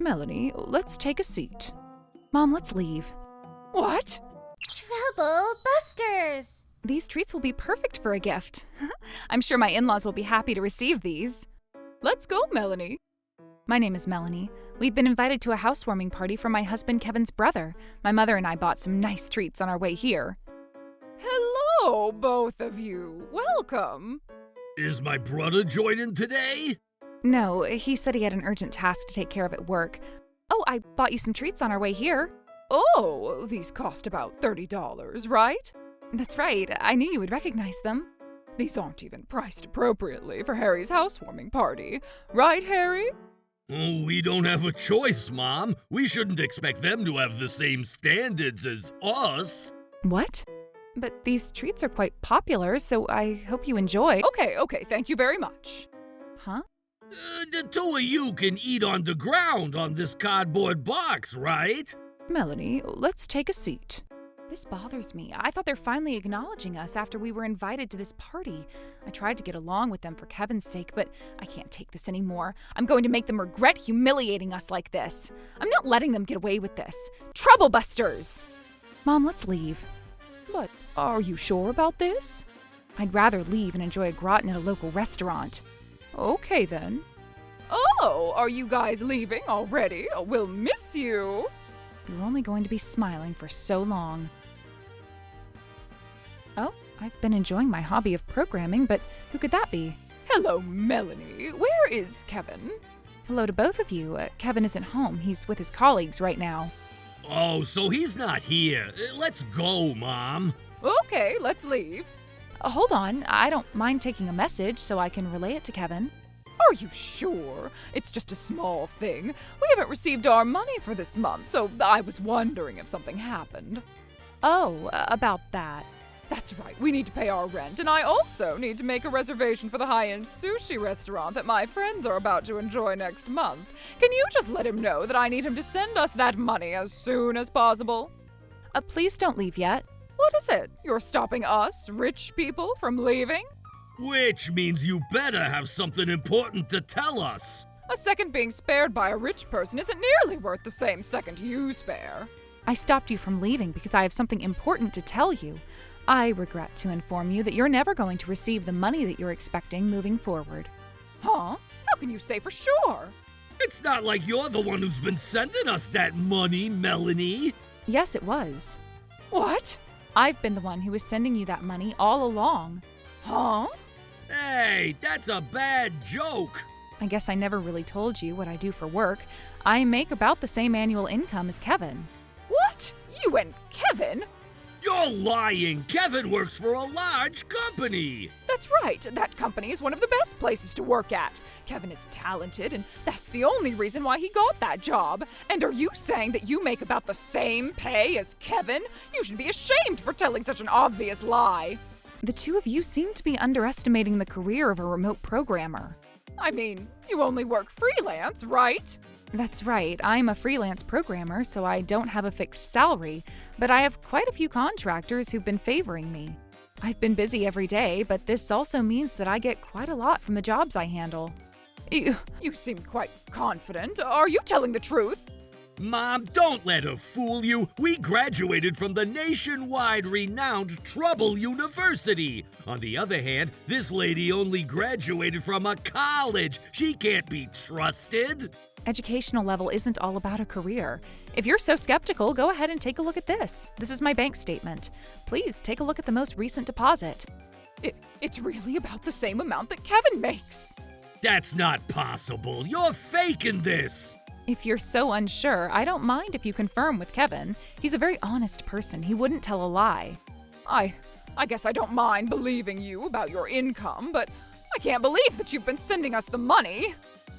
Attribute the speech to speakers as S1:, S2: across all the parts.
S1: Melanie, let's take a seat. Mom, let's leave. What?
S2: Trouble Busters!
S1: These treats will be perfect for a gift. I'm sure my in-laws will be happy to receive these. Let's go, Melanie. My name is Melanie. We've been invited to a housewarming party for my husband Kevin's brother. My mother and I bought some nice treats on our way here. Hello, both of you. Welcome.
S3: Is my brother joining today?
S1: No, he said he had an urgent task to take care of at work. Oh, I bought you some treats on our way here. Oh, these cost about $30, right? That's right. I knew you would recognize them. These aren't even priced appropriately for Harry's housewarming party. Right, Harry?
S3: Oh, we don't have a choice, Mom. We shouldn't expect them to have the same standards as us.
S1: What? But these treats are quite popular, so I hope you enjoy. Okay, thank you very much. Huh?
S3: The two of you can eat on the ground on this cardboard box, right?
S1: Melanie, let's take a seat. This bothers me. I thought they're finally acknowledging us after we were invited to this party. I tried to get along with them for Kevin's sake, but I can't take this anymore. I'm going to make them regret humiliating us like this. I'm not letting them get away with this. Trouble Busters! Mom, let's leave. But are you sure about this? I'd rather leave and enjoy a gratin at a local restaurant. Okay, then. Oh, are you guys leaving already? We'll miss you. You're only going to be smiling for so long. Oh, I've been enjoying my hobby of programming, but who could that be? Hello, Melanie. Where is Kevin? Hello to both of you. Kevin isn't home. He's with his colleagues right now.
S3: Oh, so he's not here. Let's go, Mom.
S1: Okay, let's leave. Hold on. I don't mind taking a message so I can relay it to Kevin. Are you sure? It's just a small thing. We haven't received our money for this month, so I was wondering if something happened. Oh, about that. That's right, we need to pay our rent, and I also need to make a reservation for the high-end sushi restaurant that my friends are about to enjoy next month. Can you just let him know that I need him to send us that money as soon as possible? Please don't leave yet. What is it? You're stopping us, rich people, from leaving?
S3: Which means you better have something important to tell us.
S1: A second being spared by a rich person isn't nearly worth the same second you spare. I stopped you from leaving because I have something important to tell you. I regret to inform you that you're never going to receive the money that you're expecting moving forward. Huh? How can you say for sure?
S3: It's not like you're the one who's been sending us that money, Melanie.
S1: Yes, it was. What? I've been the one who was sending you that money all along. Huh?
S3: Hey, that's a bad joke.
S1: I guess I never really told you what I do for work. I make about the same annual income as Kevin. What? You and Kevin?
S3: You're lying. Kevin works for a large company.
S1: That's right. That company is one of the best places to work at. Kevin is talented, and that's the only reason why he got that job. And are you saying that you make about the same pay as Kevin? You should be ashamed for telling such an obvious lie. The two of you seem to be underestimating the career of a remote programmer. I mean, you only work freelance, right? That's right. I'm a freelance programmer, so I don't have a fixed salary, but I have quite a few contractors who've been favoring me. I've been busy every day, but this also means that I get quite a lot from the jobs I handle. You seem quite confident. Are you telling the truth?
S3: Mom, don't let her fool you. We graduated from the nationwide renowned Trouble University. On the other hand, this lady only graduated from a college. She can't be trusted.
S1: Educational level isn't all about a career. If you're so skeptical, go ahead and take a look at this. This is my bank statement. Please take a look at the most recent deposit. It's really about the same amount that Kevin makes.
S3: That's not possible. You're faking this.
S1: If you're so unsure, I don't mind if you confirm with Kevin. He's a very honest person. He wouldn't tell a lie. I guess I don't mind believing you about your income, but I can't believe that you've been sending us the money.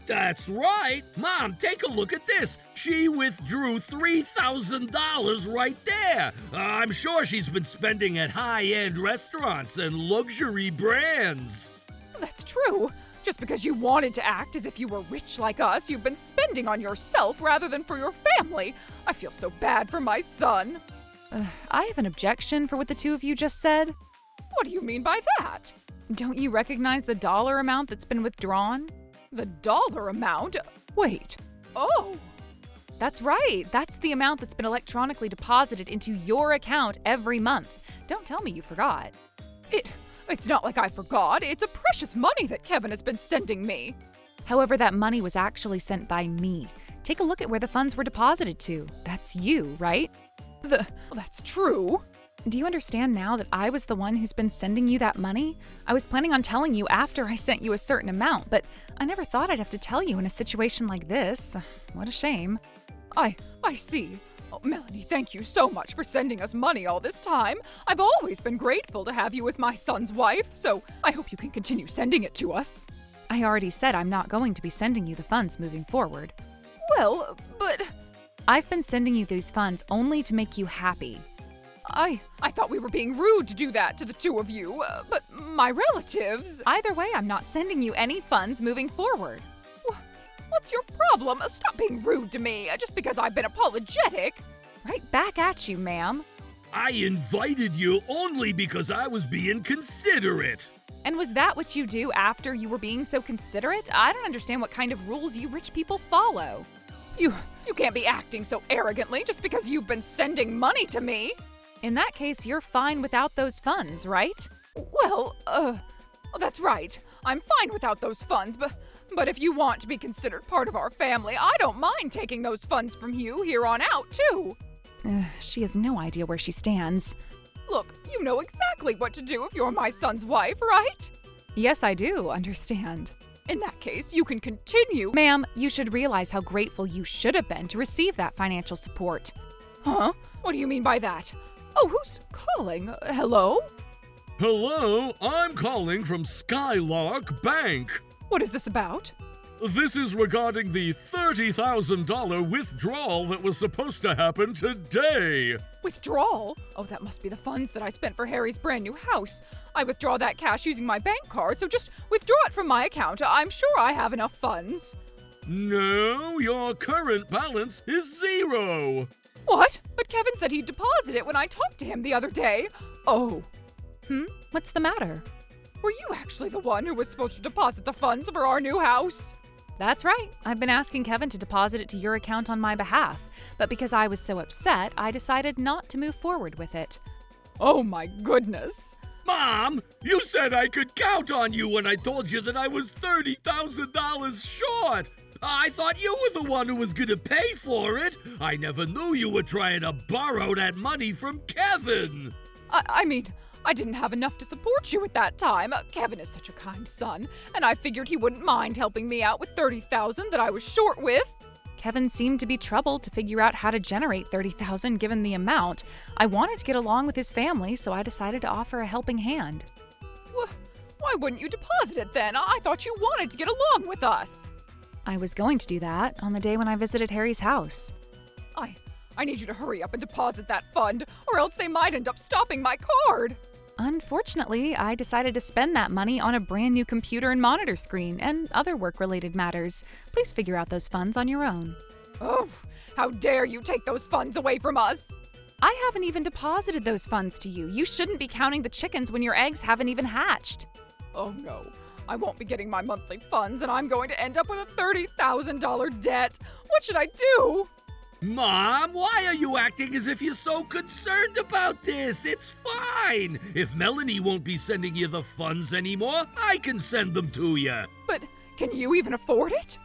S3: That's right. Mom, take a look at this. She withdrew $3,000 right there. I'm sure she's been spending at high-end restaurants and luxury brands.
S1: That's true. Just because you wanted to act as if you were rich like us, you've been spending on yourself rather than for your family. I feel so bad for my son. I have an objection for what the two of you just said. What do you mean by that? Don't you recognize the dollar amount that's been withdrawn? The dollar amount? Wait. Oh, That's right. That's the amount that's been electronically deposited into your account every month. Don't tell me you forgot. It's not like I forgot. It's a precious money that Kevin has been sending me.
S4: However, that money was actually sent by me. Take a look at where the funds were deposited to. That's you, right?
S1: That's true.
S4: Do you understand now that I was the one who's been sending you that money? I was planning on telling you after I sent you a certain amount, but I never thought I'd have to tell you in a situation like this. What a shame.
S1: I see. Oh, Melanie, thank you so much for sending us money all this time. I've always been grateful to have you as my son's wife, so I hope you can continue sending it to us.
S4: I already said I'm not going to be sending you the funds moving forward.
S1: Well, but
S4: I've been sending you these funds only to make you happy.
S1: I thought we were being rude to do that to the two of you, but my relatives…
S4: Either way, I'm not sending you any funds moving forward.
S1: What's your problem? Stop being rude to me just because I've been apologetic.
S4: Right back at you, ma'am.
S3: I invited you only because I was being considerate.
S4: And was that what you do after you were being so considerate? I don't understand what kind of rules you rich people follow.
S1: You can't be acting so arrogantly just because you've been sending money to me.
S4: In that case, you're fine without those funds, right?
S1: Well, that's right. I'm fine without those funds, but if you want to be considered part of our family, I don't mind taking those funds from you here on out, too.
S4: She has no idea where she stands.
S1: Look, you know exactly what to do if you're my son's wife, right?
S4: Yes, I do understand.
S1: In that case, you can continue.
S4: Ma'am, you should realize how grateful you should have been to receive that financial support.
S1: Huh? What do you mean by that? Oh, who's calling? Hello?
S3: Hello, I'm calling from Skylark Bank.
S1: What is this about?
S3: This is regarding the $30,000 withdrawal that was supposed to happen today.
S1: Withdrawal? Oh, that must be the funds that I spent for Harry's brand new house. I withdraw that cash using my bank card, so just withdraw it from my account. I'm sure I have enough funds.
S3: No, your current balance is 0.
S1: What? But Kevin said he'd deposit it when I talked to him the other day. Oh.
S4: What's the matter?
S1: Were you actually the one who was supposed to deposit the funds for our new house?
S4: That's right. I've been asking Kevin to deposit it to your account on my behalf, but because I was so upset, I decided not to move forward with it.
S1: Oh my goodness.
S3: Mom, you said I could count on you when I told you that I was $30,000 short. I thought you were the one who was gonna pay for it. I never knew you were trying to borrow that money from Kevin.
S1: I mean, I didn't have enough to support you at that time. Kevin is such a kind son, and I figured he wouldn't mind helping me out with $30,000 that I was short with.
S4: Kevin seemed to be troubled to figure out how to generate $30,000 given the amount. I wanted to get along with his family, so I decided to offer a helping hand.
S1: Why wouldn't you deposit it then? I thought you wanted to get along with us.
S4: I was going to do that on the day when I visited Harry's house.
S1: I need you to hurry up and deposit that fund, or else they might end up stopping my card.
S4: Unfortunately, I decided to spend that money on a brand new computer and monitor screen and other work-related matters. Please figure out those funds on your own.
S1: Oh, how dare you take those funds away from us!
S4: I haven't even deposited those funds to you. You shouldn't be counting the chickens when your eggs haven't even hatched.
S1: Oh no, I won't be getting my monthly funds and I'm going to end up with a $30,000 debt. What should I do?
S3: Mom, why are you acting as if you're so concerned about this? It's fine. If Melanie won't be sending you the funds anymore, I can send them to you.
S1: But can you even afford it?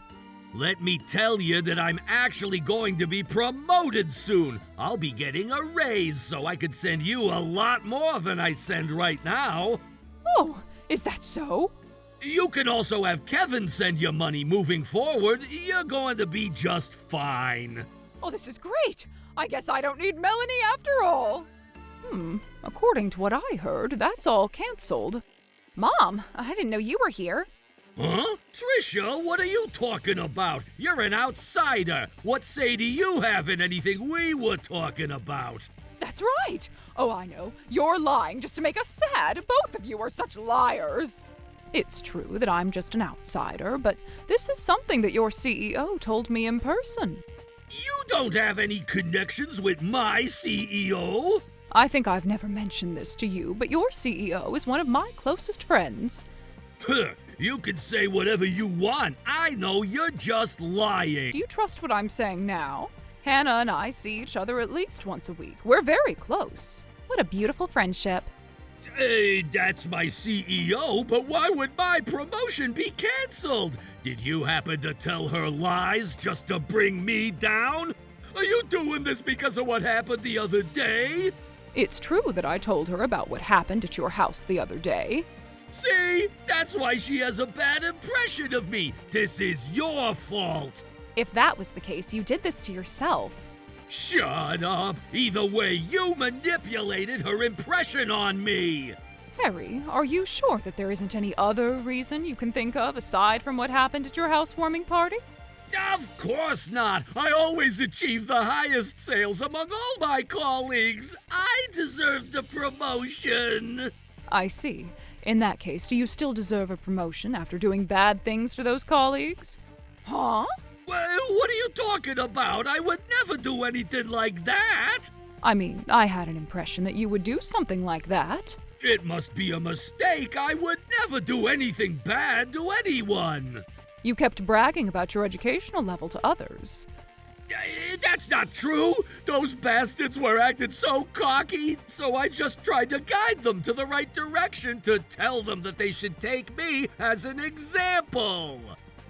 S3: Let me tell you that I'm actually going to be promoted soon. I'll be getting a raise so I could send you a lot more than I send right now.
S1: Oh, is that so?
S3: You can also have Kevin send you money moving forward. You're going to be just fine.
S1: Oh, this is great. I guess I don't need Melanie after all. According to what I heard, that's all canceled.
S4: Mom, I didn't know you were here.
S3: Huh? Trisha, what are you talking about? You're an outsider. What say do you have in anything we were talking about?
S1: That's right. Oh, I know. You're lying just to make us sad. Both of you are such liars. It's true that I'm just an outsider, but this is something that your CEO told me in person.
S3: You don't have any connections with my CEO.
S1: I think I've never mentioned this to you, but your CEO is one of my closest friends.
S3: You can say whatever you want. I know you're just lying.
S1: Do you trust what I'm saying now? Hannah and I see each other at least once a week. We're very close.
S4: What a beautiful friendship.
S3: Hey, that's my CEO, but why would my promotion be canceled? Did you happen to tell her lies just to bring me down? Are you doing this because of what happened the other day?
S1: It's true that I told her about what happened at your house the other day.
S3: See? That's why she has a bad impression of me. This is your fault.
S4: If that was the case, you did this to yourself.
S3: Shut up. Either way, you manipulated her impression on me.
S1: Harry, are you sure that there isn't any other reason you can think of aside from what happened at your housewarming party?
S3: Of course not. I always achieve the highest sales among all my colleagues. I deserve the promotion.
S1: I see. In that case, do you still deserve a promotion after doing bad things to those colleagues? Huh?
S3: Well, what are you talking about? I would never do anything like that.
S1: I mean, I had an impression that you would do something like that.
S3: It must be a mistake. I would never do anything bad to anyone.
S1: You kept bragging about your educational level to others.
S3: That's not true. Those bastards were acting so cocky, so I just tried to guide them to the right direction to tell them that they should take me as an example.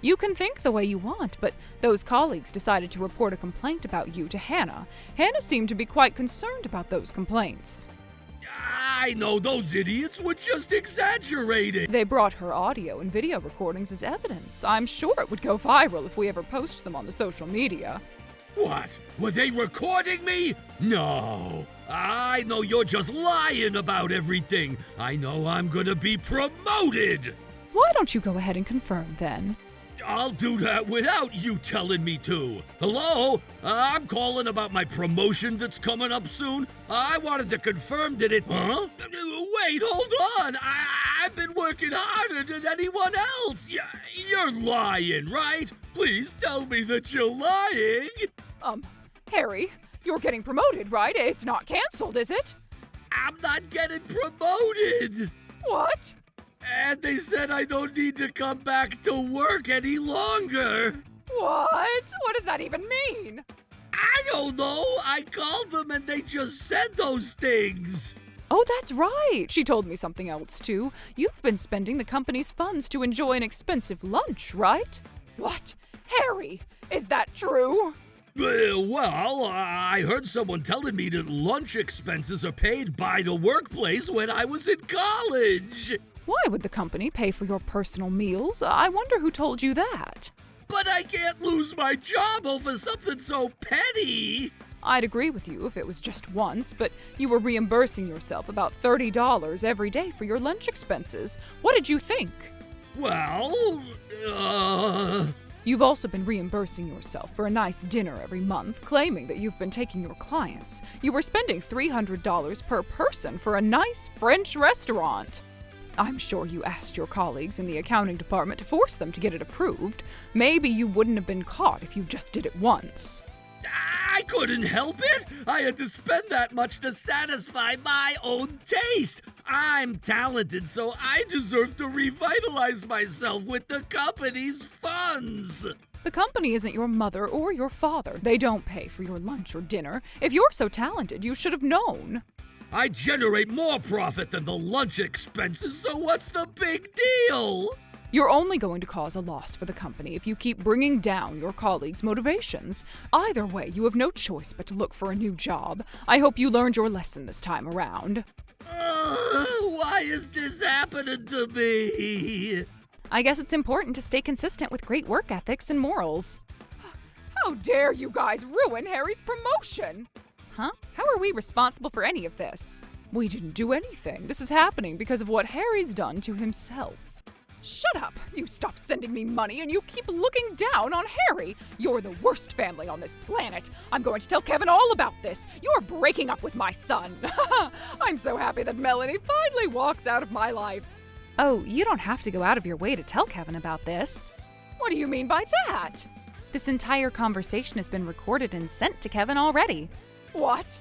S1: You can think the way you want, but those colleagues decided to report a complaint about you to Hannah. Hannah seemed to be quite concerned about those complaints.
S3: I know those idiots were just exaggerating.
S1: They brought her audio and video recordings as evidence. I'm sure it would go viral if we ever post them on the social media.
S3: What? Were they recording me? No. I know you're just lying about everything. I know I'm gonna be promoted.
S1: Why don't you go ahead and confirm then?
S3: I'll do that without you telling me to. Hello? I'm calling about my promotion that's coming up soon. I wanted to confirm that it... Huh? Wait, hold on. I've been working harder than anyone else. You're lying, right? Please tell me that you're lying.
S1: Harry, you're getting promoted, right? It's not canceled, is it?
S3: I'm not getting promoted.
S1: What?
S3: And they said I don't need to come back to work any longer.
S1: What? What does that even mean?
S3: I don't know. I called them and they just said those things.
S1: Oh, that's right. She told me something else, too. You've been spending the company's funds to enjoy an expensive lunch, right? What? Harry, is that true?
S3: Well, I heard someone telling me that lunch expenses are paid by the workplace when I was in college.
S1: Why would the company pay for your personal meals? I wonder who told you that.
S3: But I can't lose my job over something so petty.
S1: I'd agree with you if it was just once, but you were reimbursing yourself about $30 every day for your lunch expenses. What did you think?
S3: Well,
S1: You've also been reimbursing yourself for a nice dinner every month, claiming that you've been taking your clients. You were spending $300 per person for a nice French restaurant. I'm sure you asked your colleagues in the accounting department to force them to get it approved. Maybe you wouldn't have been caught if you just did it once.
S3: I couldn't help it. I had to spend that much to satisfy my own taste. I'm talented, so I deserve to revitalize myself with the company's funds.
S1: The company isn't your mother or your father. They don't pay for your lunch or dinner. If you're so talented, you should have known.
S3: I generate more profit than the lunch expenses, so what's the big deal?
S1: You're only going to cause a loss for the company if you keep bringing down your colleagues' motivations. Either way, you have no choice but to look for a new job. I hope you learned your lesson this time around.
S3: Why is this happening to me?
S4: I guess it's important to stay consistent with great work ethics and morals.
S1: How dare you guys ruin Harry's promotion?
S4: Huh? How are we responsible for any of this?
S1: We didn't do anything. This is happening because of what Harry's done to himself. Shut up! You stop sending me money and you keep looking down on Harry! You're the worst family on this planet! I'm going to tell Kevin all about this! You're breaking up with my son! I'm so happy that Melanie finally walks out of my life!
S4: Oh, you don't have to go out of your way to tell Kevin about this.
S1: What do you mean by that?
S4: This entire conversation has been recorded and sent to Kevin already.
S1: What?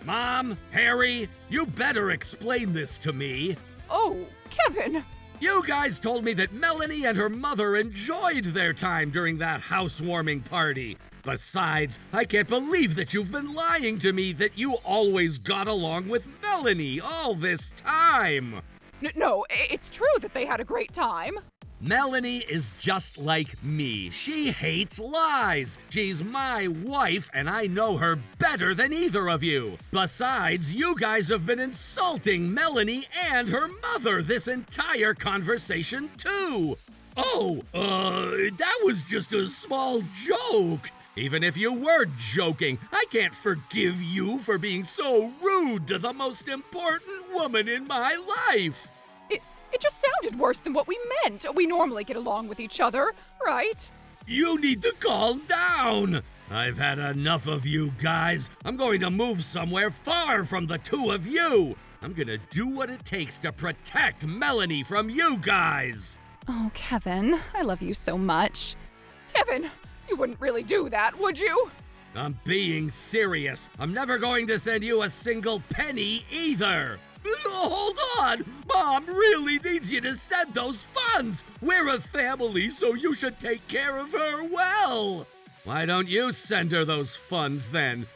S3: Mom, Harry, you better explain this to me.
S1: Oh, Kevin!
S3: You guys told me that Melanie and her mother enjoyed their time during that housewarming party. Besides, I can't believe that you've been lying to me that you always got along with Melanie all this time.
S1: No, it's true that they had a great time.
S3: Melanie is just like me. She hates lies. She's my wife, and I know her better than either of you. Besides, you guys have been insulting Melanie and her mother this entire conversation, too. Oh, that was just a small joke. Even if you were joking, I can't forgive you for being so rude to the most important woman in my life.
S1: It just sounded worse than what we meant. We normally get along with each other, right?
S3: You need to calm down. I've had enough of you guys. I'm going to move somewhere far from the two of you. I'm gonna do what it takes to protect Melanie from you guys.
S4: Oh, Kevin, I love you so much.
S1: Kevin, you wouldn't really do that, would you?
S3: I'm being serious. I'm never going to send you a single penny either. Hold on! Mom really needs you to send those funds! We're a family, so you should take care of her well! Why don't you send her those funds then?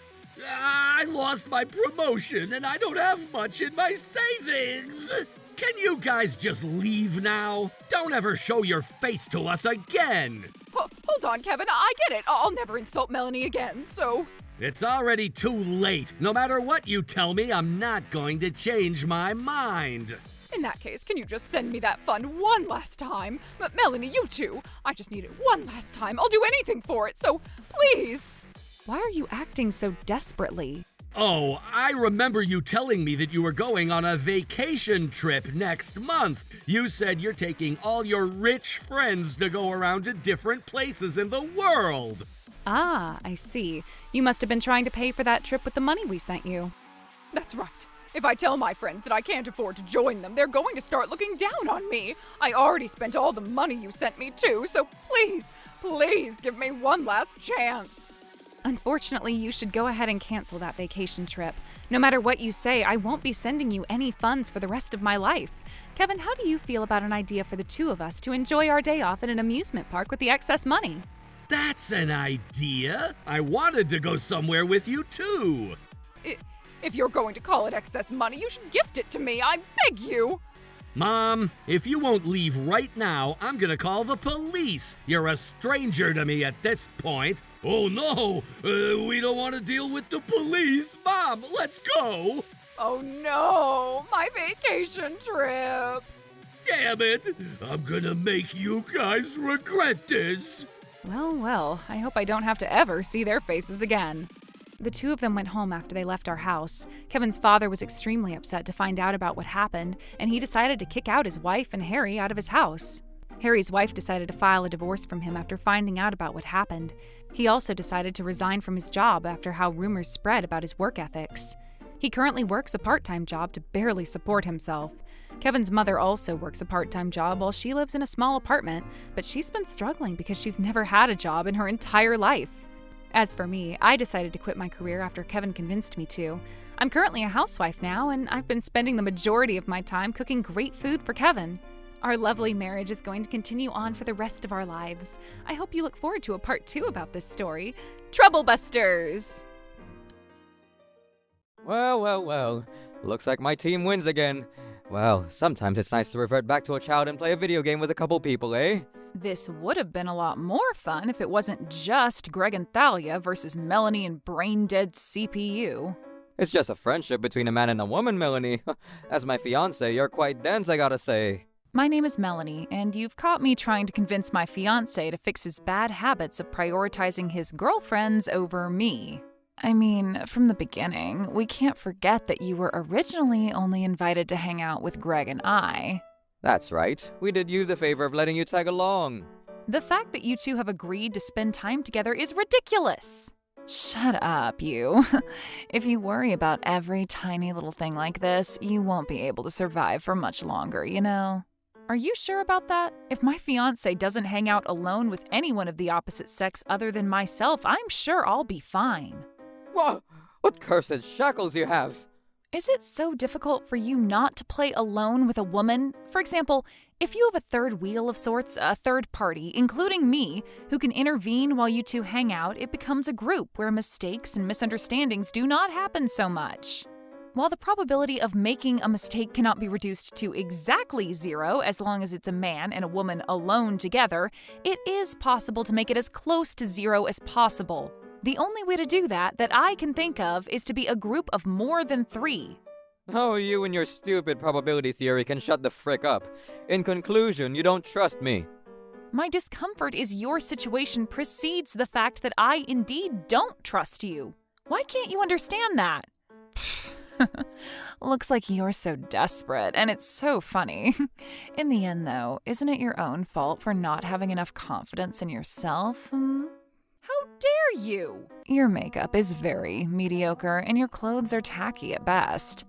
S3: I lost my promotion and I don't have much in my savings! Can you guys just leave now? Don't ever show your face to us again!
S1: Hold on, Kevin, I get it. I'll never insult Melanie again, so...
S3: It's already too late. No matter what you tell me, I'm not going to change my mind.
S1: In that case, can you just send me that fund one last time? Melanie, you too. I just need it one last time. I'll do anything for it, so please.
S4: Why are you acting so desperately?
S3: Oh, I remember you telling me that you were going on a vacation trip next month. You said you're taking all your rich friends to go around to different places in the world.
S4: Ah, I see. You must have been trying to pay for that trip with the money we sent you.
S1: That's right. If I tell my friends that I can't afford to join them, they're going to start looking down on me. I already spent all the money you sent me too, so please give me one last chance.
S4: Unfortunately, you should go ahead and cancel that vacation trip. No matter what you say, I won't be sending you any funds for the rest of my life. Kevin, how do you feel about an idea for the two of us to enjoy our day off at an amusement park with the excess money?
S3: That's an idea. I wanted to go somewhere with you too.
S1: If you're going to call it excess money, you should gift it to me. I beg you.
S3: Mom, if you won't leave right now, I'm gonna call the police. You're a stranger to me at this point. Oh no, we don't want to deal with the police. Mom, let's go.
S1: Oh no, my vacation trip.
S3: Damn it, I'm gonna make you guys regret this.
S4: Well, I hope I don't have to ever see their faces again. The two of them went home after they left our house. Kevin's father was extremely upset to find out about what happened, and he decided to kick out his wife and Harry out of his house. Harry's wife decided to file a divorce from him after finding out about what happened. He also decided to resign from his job after how rumors spread about his work ethics. He currently works a part-time job to barely support himself. Kevin's mother also works a part-time job while she lives in a small apartment, but she's been struggling because she's never had a job in her entire life. As for me, I decided to quit my career after Kevin convinced me to. I'm currently a housewife now, and I've been spending the majority of my time cooking great food for Kevin. Our lovely marriage is going to continue on for the rest of our lives. I hope you look forward to a part 2 about this story. Trouble Busters!
S5: Well. Looks like my team wins again. Well, sometimes it's nice to revert back to a child and play a video game with a couple people, eh?
S4: This would have been a lot more fun if it wasn't just Greg and Thalia versus Melanie and brain-dead CPU.
S5: It's just a friendship between a man and a woman, Melanie. As my fiancé, you're quite dense, I gotta say.
S4: My name is Melanie, and you've caught me trying to convince my fiancé to fix his bad habits of prioritizing his girlfriends over me. I mean, from the beginning, we can't forget that you were originally only invited to hang out with Greg and I.
S5: That's right. We did you the favor of letting you tag along.
S4: The fact that you two have agreed to spend time together is ridiculous. Shut up, you. If you worry about every tiny little thing like this, you won't be able to survive for much longer, you know? Are you sure about that? If my fiancé doesn't hang out alone with anyone of the opposite sex other than myself, I'm sure I'll be fine.
S5: What cursed shackles you have!
S4: Is it so difficult for you not to play alone with a woman? For example, if you have a third wheel of sorts, a third party, including me, who can intervene while you two hang out, it becomes a group where mistakes and misunderstandings do not happen so much. While the probability of making a mistake cannot be reduced to exactly zero as long as it's a man and a woman alone together, it is possible to make it as close to zero as possible. The only way to do that I can think of is to be a group of more than 3.
S5: Oh, you and your stupid probability theory can shut the frick up. In conclusion, you don't trust me.
S4: My discomfort is your situation precedes the fact that I indeed don't trust you. Why can't you understand that? Looks like you're so desperate, and it's so funny. In the end, though, isn't it your own fault for not having enough confidence in yourself?
S1: How dare you?
S4: Your makeup is very mediocre, and your clothes are tacky at best.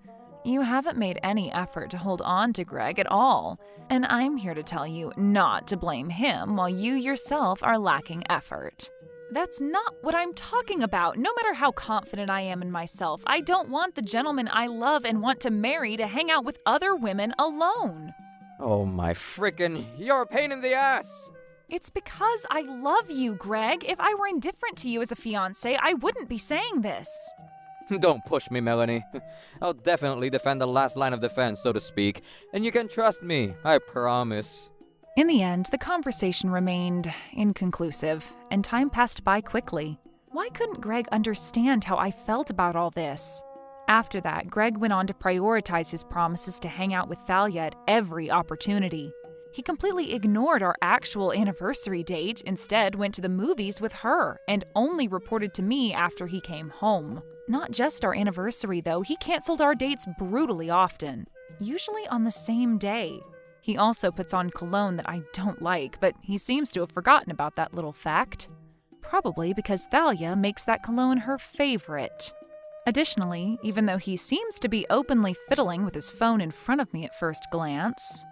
S4: You haven't made any effort to hold on to Greg at all, and I'm here to tell you not to blame him while you yourself are lacking effort. That's not what I'm talking about. No matter how confident I am in myself, I don't want the gentleman I love and want to marry to hang out with other women alone.
S5: Oh my frickin', you're a pain in the ass!
S4: It's because I love you, Greg. If I were indifferent to you as a fiancé, I wouldn't be saying this.
S5: Don't push me, Melanie. I'll definitely defend the last line of defense, so to speak, and you can trust me, I promise.
S4: In the end, the conversation remained inconclusive, and time passed by quickly. Why couldn't Greg understand how I felt about all this? After that, Greg went on to prioritize his promises to hang out with Thalia at every opportunity. He completely ignored our actual anniversary date, instead went to the movies with her, and only reported to me after he came home. Not just our anniversary, though, he canceled our dates brutally often, usually on the same day. He also puts on cologne that I don't like, but he seems to have forgotten about that little fact. Probably because Thalia makes that cologne her favorite. Additionally, even though he seems to be openly fiddling with his phone in front of me at first glance,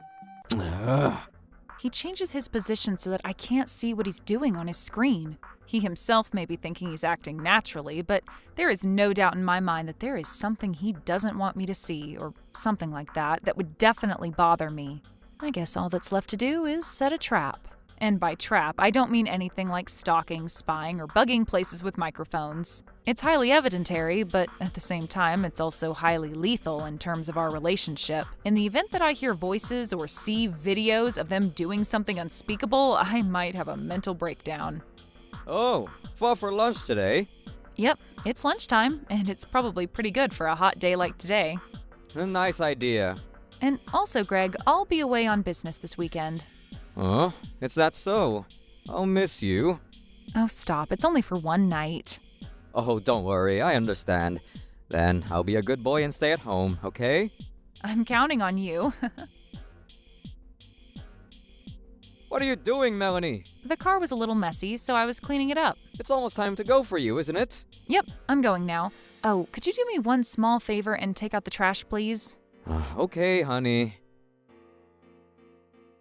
S4: he changes his position so that I can't see what he's doing on his screen. He himself may be thinking he's acting naturally, but there is no doubt in my mind that there is something he doesn't want me to see, or something like that would definitely bother me. I guess all that's left to do is set a trap. And by trap, I don't mean anything like stalking, spying, or bugging places with microphones. It's highly evidentary, but at the same time, it's also highly lethal in terms of our relationship. In the event that I hear voices or see videos of them doing something unspeakable, I might have a mental breakdown.
S5: Oh, fall for lunch today?
S4: Yep, it's lunchtime, and it's probably pretty good for a hot day like today.
S5: A nice idea.
S4: And also, Greg, I'll be away on business this weekend.
S5: Oh, is that so? I'll miss you.
S4: Oh, stop. It's only for one night.
S5: Oh, don't worry, I understand. Then I'll be a good boy and stay at home, okay?
S4: I'm counting on you.
S5: What are you doing, Melanie?
S4: The car was a little messy, so I was cleaning it up.
S5: It's almost time to go for you, isn't it?
S4: Yep, I'm going now. Oh, could you do me one small favor and take out the trash, please?
S5: Okay, honey.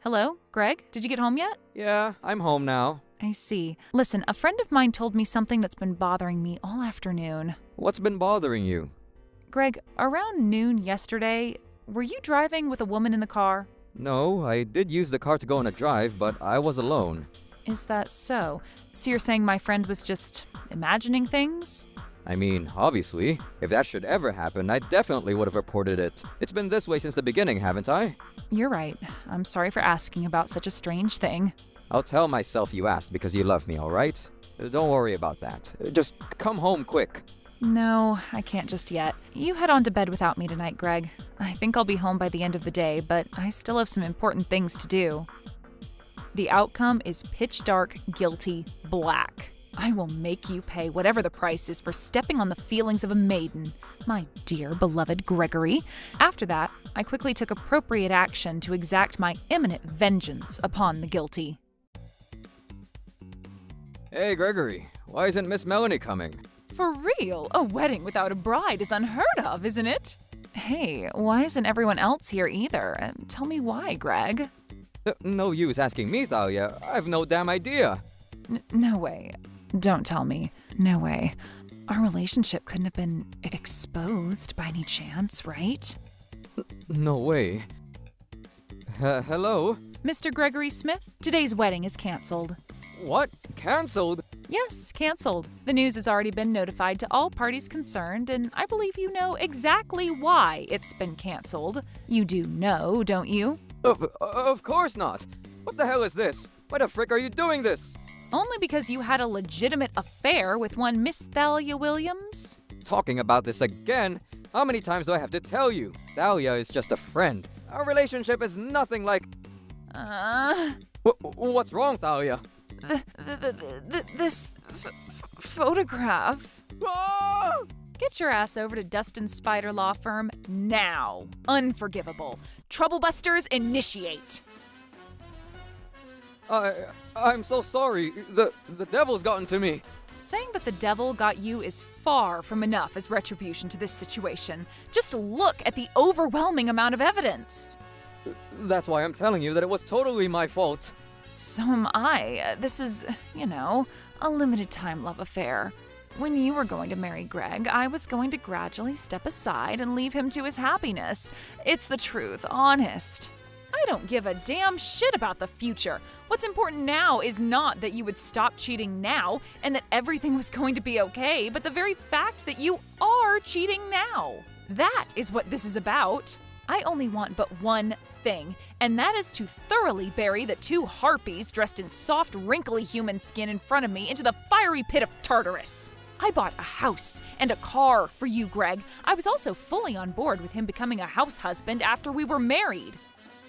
S4: Hello, Greg? Did you get home yet?
S5: Yeah, I'm home now.
S4: I see. Listen, a friend of mine told me something that's been bothering me all afternoon.
S5: What's been bothering you?
S4: Greg, around noon yesterday, were you driving with a woman in the car?
S5: No, I did use the car to go on a drive, but I was alone.
S4: Is that so? So you're saying my friend was just imagining things?
S5: I mean, obviously, if that should ever happen, I definitely would have reported it. It's been this way since the beginning, haven't I?
S4: You're right. I'm sorry for asking about such a strange thing.
S5: I'll tell myself you asked because you love me, alright? Don't worry about that. Just come home quick.
S4: No, I can't just yet. You head on to bed without me tonight, Greg. I think I'll be home by the end of the day, but I still have some important things to do. The outcome is pitch dark, guilty, black. I will make you pay whatever the price is for stepping on the feelings of a maiden, my dear beloved Gregory. After that, I quickly took appropriate action to exact my imminent vengeance upon the guilty.
S5: Hey, Gregory, why isn't Miss Melanie coming?
S1: For real, a wedding without a bride is unheard of, isn't it?
S4: Hey, why isn't everyone else here either? Tell me why, Greg.
S5: No use asking me, Thalia. I've no damn idea.
S4: No way. Don't tell me. No way. Our relationship couldn't have been exposed by any chance, right?
S5: No way. Hello?
S4: Mr. Gregory Smith, today's wedding is canceled.
S5: What? Cancelled?
S4: Yes, canceled. The news has already been notified to all parties concerned, and I believe you know exactly why it's been canceled. You do know, don't you?
S5: Of course not. What the hell is this? Why the frick are you doing this?
S4: Only because you had a legitimate affair with one Miss Thalia Williams?
S5: Talking about this again? How many times do I have to tell you? Thalia is just a friend. Our relationship is nothing like... What's wrong, Thalia?
S4: This photograph.
S5: Ah!
S4: Get your ass over to Dustin Spider Law Firm now. Unforgivable. Troublebusters initiate.
S5: I'm so sorry. The devil's gotten to me.
S4: Saying that the devil got you is far from enough as retribution to this situation. Just look at the overwhelming amount of evidence.
S5: That's why I'm telling you that it was totally my fault.
S4: So am I. This is, a limited time love affair. When you were going to marry Greg, I was going to gradually step aside and leave him to his happiness. It's the truth, honest. I don't give a damn shit about the future. What's important now is not that you would stop cheating now and that everything was going to be okay, but the very fact that you are cheating now. That is what this is about. I only want but one thing, and that is to thoroughly bury the two harpies dressed in soft, wrinkly human skin in front of me into the fiery pit of Tartarus. I bought a house and a car for you, Greg. I was also fully on board with him becoming a house husband after we were married.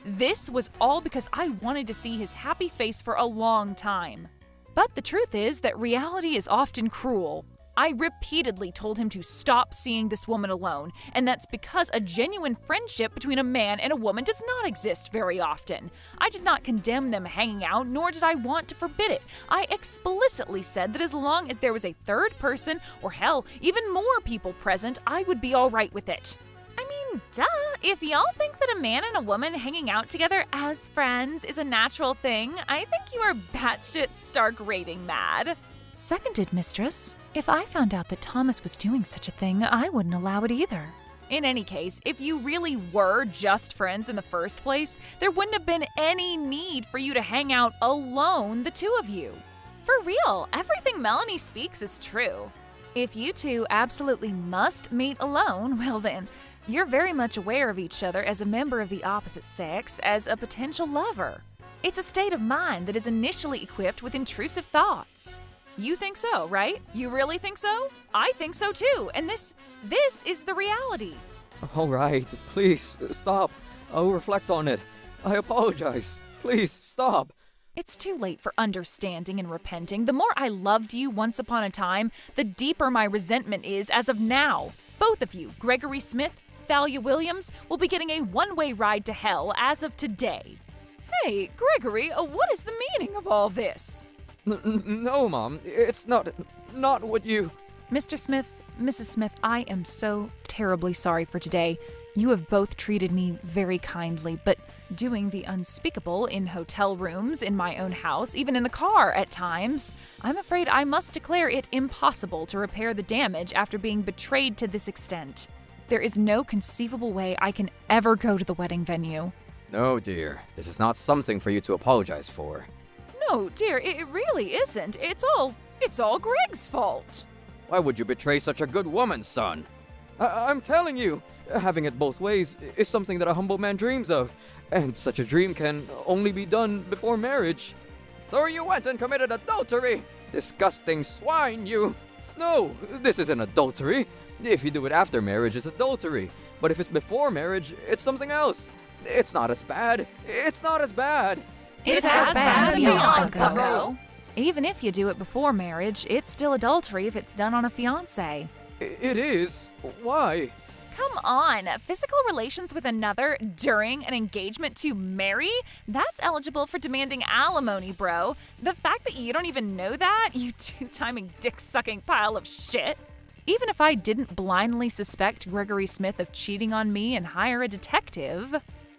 S4: This was all because I wanted to see his happy face for a long time. But the truth is that reality is often cruel. I repeatedly told him to stop seeing this woman alone, and that's because a genuine friendship between a man and a woman does not exist very often. I did not condemn them hanging out, nor did I want to forbid it. I explicitly said that as long as there was a third person, or hell, even more people present, I would be all right with it. I mean, duh. If y'all think that a man and a woman hanging out together as friends is a natural thing, I think you are batshit stark raving mad. Seconded, mistress. If I found out that Thomas was doing such a thing, I wouldn't allow it either. In any case, if you really were just friends in the first place, there wouldn't have been any need for you to hang out alone, the two of you. For real, everything Melanie speaks is true. If you two absolutely must meet alone, well then, you're very much aware of each other as a member of the opposite sex, as a potential lover. It's a state of mind that is initially equipped with intrusive thoughts. You think so, right? You really think so? I think so too, and this is the reality.
S5: All right, please, stop. I'll reflect on it. I apologize. Please, stop.
S4: It's too late for understanding and repenting. The more I loved you once upon a time, the deeper my resentment is as of now. Both of you, Gregory Smith, Thalia Williams, will be getting a one-way ride to hell as of today. Hey, Gregory, what is the meaning of all this?
S5: No, Mom. It's not what you...
S4: Mr. Smith, Mrs. Smith, I am so terribly sorry for today. You have both treated me very kindly, but doing the unspeakable in hotel rooms, in my own house, even in the car at times, I'm afraid I must declare it impossible to repair the damage after being betrayed to this extent. There is no conceivable way I can ever go to the wedding venue.
S5: No, dear. This is not something for you to apologize for.
S4: No, dear, it really isn't. It's all Greg's fault.
S5: Why would you betray such a good woman, son? I'm telling you, having it both ways is something that a humble man dreams of, and such a dream can only be done before marriage. So you went and committed adultery! Disgusting swine, you! No, this isn't adultery. If you do it after marriage, it's adultery. But if it's before marriage, it's something else. It's not as bad. It's not as bad.
S4: It's as bad beyond, Coco. Even if you do it before marriage, it's still adultery if it's done on a fiancé.
S5: It is. Why?
S4: Come on, physical relations with another during an engagement to marry? That's eligible for demanding alimony, bro. The fact that you don't even know that, you two-timing dick-sucking pile of shit. Even if I didn't blindly suspect Gregory Smith of cheating on me and hire a detective...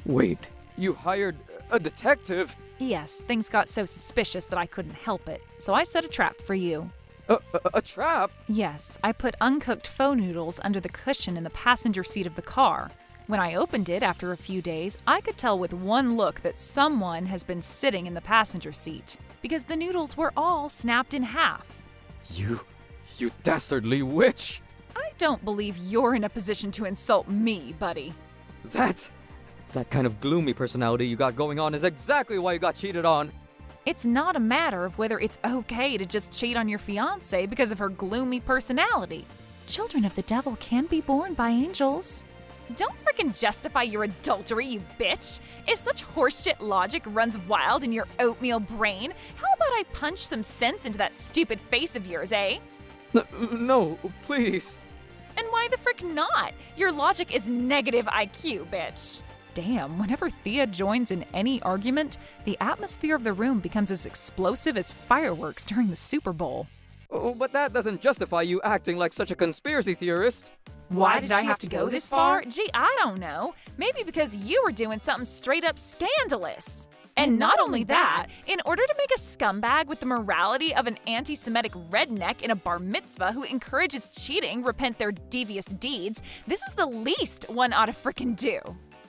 S5: Wait, you hired a detective?
S4: Yes, things got so suspicious that I couldn't help it, so I set a trap for you.
S5: A trap?
S4: Yes, I put uncooked pho noodles under the cushion in the passenger seat of the car. When I opened it after a few days, I could tell with one look that someone has been sitting in the passenger seat, because the noodles were all snapped in half.
S5: You dastardly witch!
S4: I don't believe you're in a position to insult me, buddy.
S5: That kind of gloomy personality you got going on is exactly why you got cheated on.
S4: It's not a matter of whether it's okay to just cheat on your fiancée because of her gloomy personality. Children of the devil can be born by angels. Don't frickin' justify your adultery, you bitch! If such horseshit logic runs wild in your oatmeal brain, how about I punch some sense into that stupid face of yours, eh?
S5: No, please.
S4: And why the frick not? Your logic is negative IQ, bitch. Damn, whenever Thea joins in any argument, the atmosphere of the room becomes as explosive as fireworks during the Super Bowl.
S5: Oh, but that doesn't justify you acting like such a conspiracy theorist.
S4: Why did I have to go this far? Gee, I don't know. Maybe because you were doing something straight up scandalous. And not only that, in order to make a scumbag with the morality of an anti-Semitic redneck in a bar mitzvah who encourages cheating repent their devious deeds, this is the least one ought to frickin' do.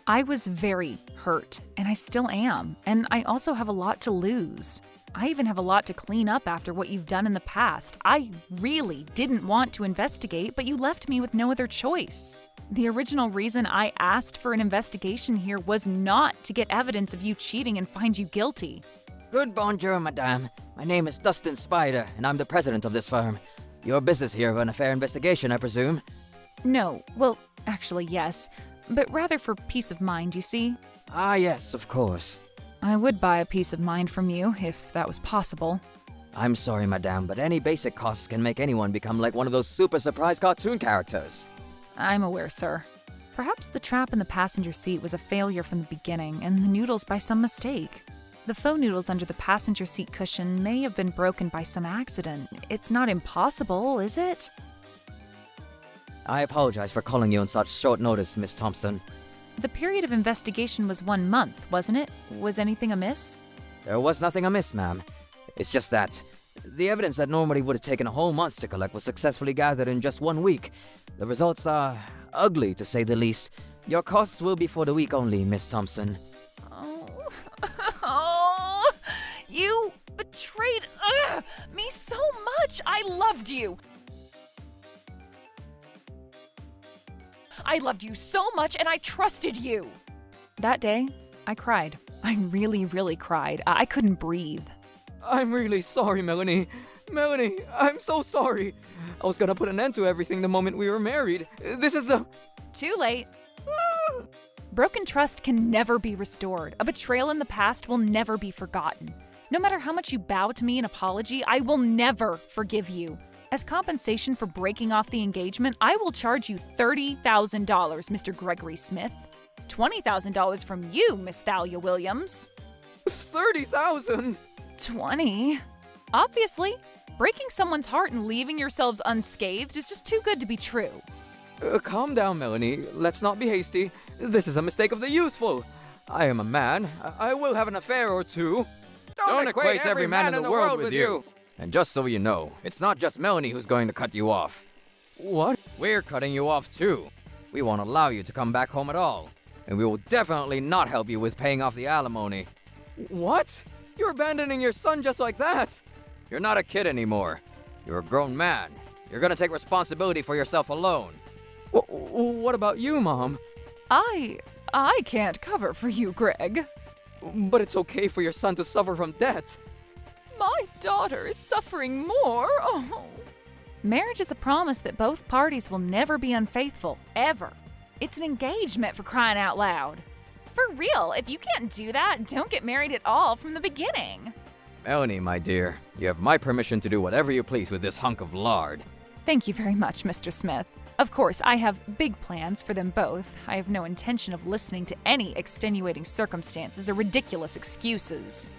S4: I was very hurt, and I still am, and I also have a lot to lose. I even have a lot to clean up after what you've done in the past. I really didn't want to investigate, but you left me with no other choice. The original reason I asked for an investigation here was not to get evidence of you cheating and find you guilty.
S5: Good bonjour, madame. My name is Dustin Spider, and I'm the president of this firm. Your business here of an affair investigation, I presume?
S4: No, well, actually, yes, but rather for peace of mind, you see.
S5: Ah, yes, of course.
S4: I would buy a peace of mind from you, if that was possible.
S5: I'm sorry, madame, but any basic costs can make anyone become like one of those super surprise cartoon characters.
S4: I'm aware, sir. Perhaps the trap in the passenger seat was a failure from the beginning, and the noodles by some mistake. The faux noodles under the passenger seat cushion may have been broken by some accident. It's not impossible, is it?
S5: I apologize for calling you on such short notice, Miss Thompson.
S4: The period of investigation was 1 month, wasn't it? Was anything amiss?
S5: There was nothing amiss, ma'am. It's just that the evidence that normally would have taken a whole month to collect was successfully gathered in just 1 week. The results are ugly, to say the least. Your costs will be for the week only, Miss Thompson.
S4: Oh, you betrayed me so much. I loved you. I loved you so much, and I trusted you. That day, I cried. I really, really cried. I couldn't breathe.
S5: I'm really sorry, Melanie. Melanie, I'm so sorry. I was gonna put an end to everything the moment we were married. This is the...
S4: Too late. Broken trust can never be restored. A betrayal in the past will never be forgotten. No matter how much you bow to me in apology, I will never forgive you. As compensation for breaking off the engagement, I will charge you $30,000, Mr. Gregory Smith. $20,000 from you, Miss Thalia Williams.
S5: 30,000?
S4: 20? Obviously, breaking someone's heart and leaving yourselves unscathed is just too good to be true.
S5: Calm down, Melanie. Let's not be hasty. This is a mistake of the youthful. I am a man. I will have an affair or two. Don't equate every man in the world with you. And just so you know, it's not just Melanie who's going to cut you off. What? We're cutting you off too. We won't allow you to come back home at all. And we will definitely not help you with paying off the alimony. What? You're abandoning your son just like that? You're not a kid anymore. You're a grown man. You're gonna take responsibility for yourself alone. What about you, Mom?
S4: I can't cover for you, Greg.
S5: But it's okay for your son to suffer from debt.
S4: My daughter is suffering more. Oh. Marriage is a promise that both parties will never be unfaithful, ever. It's an engagement, for crying out loud. For real, if you can't do that, don't get married at all from the beginning.
S5: Melanie, my dear, you have my permission to do whatever you please with this hunk of lard.
S4: Thank you very much, Mr. Smith. Of course, I have big plans for them both. I have no intention of listening to any extenuating circumstances or ridiculous excuses.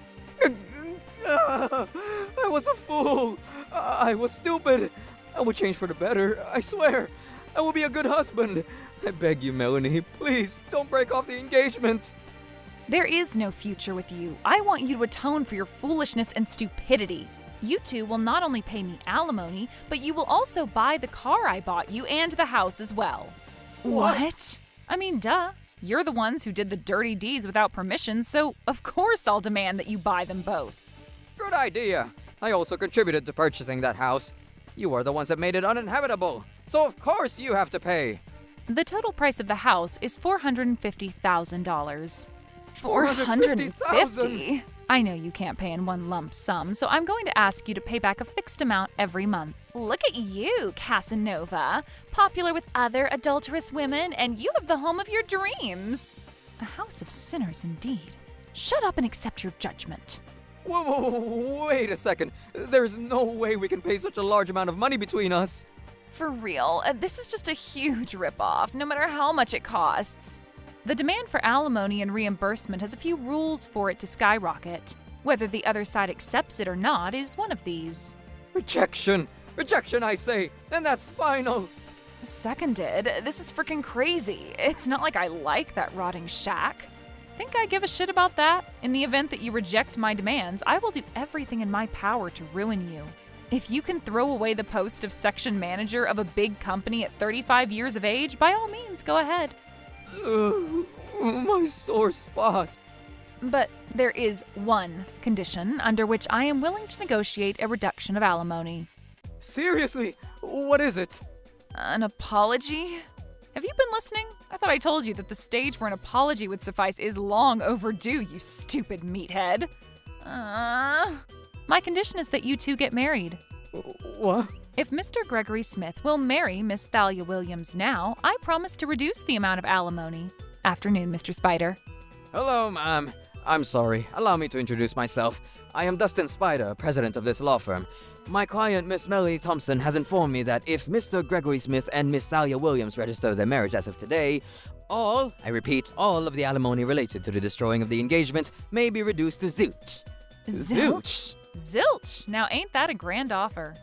S5: I was a fool. I was stupid. I will change for the better, I swear. I will be a good husband. I beg you, Melanie, please don't break off the engagement.
S4: There is no future with you. I want you to atone for your foolishness and stupidity. You two will not only pay me alimony, but you will also buy the car I bought you and the house as well. What? I mean, duh. You're the ones who did the dirty deeds without permission, so of course I'll demand that you buy them both.
S5: Good idea. I also contributed to purchasing that house. You are the ones that made it uninhabitable, so of course you have to pay.
S4: The total price of the house is $450,000.
S5: $450,000?
S4: I know you can't pay in one lump sum, so I'm going to ask you to pay back a fixed amount every month.
S2: Look at you, Casanova. Popular with other adulterous women, and you have the home of your dreams.
S4: A house of sinners indeed. Shut up and accept your judgment.
S5: Whoa, wait a second. There's no way we can pay such a large amount of money between us.
S4: For real, this is just a huge ripoff, no matter how much it costs. The demand for alimony and reimbursement has a few rules for it to skyrocket. Whether the other side accepts it or not is one of these.
S5: Rejection! Rejection, I say! And that's final!
S4: Seconded. This is freaking crazy. It's not like I like that rotting shack. Think I give a shit about that? In the event that you reject my demands, I will do everything in my power to ruin you. If you can throw away the post of section manager of a big company at 35 years of age, by all means, go ahead.
S5: My sore spot.
S4: But there is one condition under which I am willing to negotiate a reduction of alimony.
S5: Seriously? What is it?
S4: An apology? Have you been listening? I thought I told you that the stage where an apology would suffice is long overdue, you stupid meathead. My condition is that you two get married.
S5: What?
S4: If Mr. Gregory Smith will marry Miss Thalia Williams now, I promise to reduce the amount of alimony. Afternoon, Mr. Spider.
S5: Hello, ma'am. I'm sorry. Allow me to introduce myself. I am Dustin Spider, president of this law firm. My client, Miss Melanie Thompson, has informed me that if Mr. Gregory Smith and Miss Thalia Williams register their marriage as of today, all, I repeat, all of the alimony related to the destroying of the engagement may be reduced to zilch.
S4: Zilch? Zilch? Now ain't that a grand offer?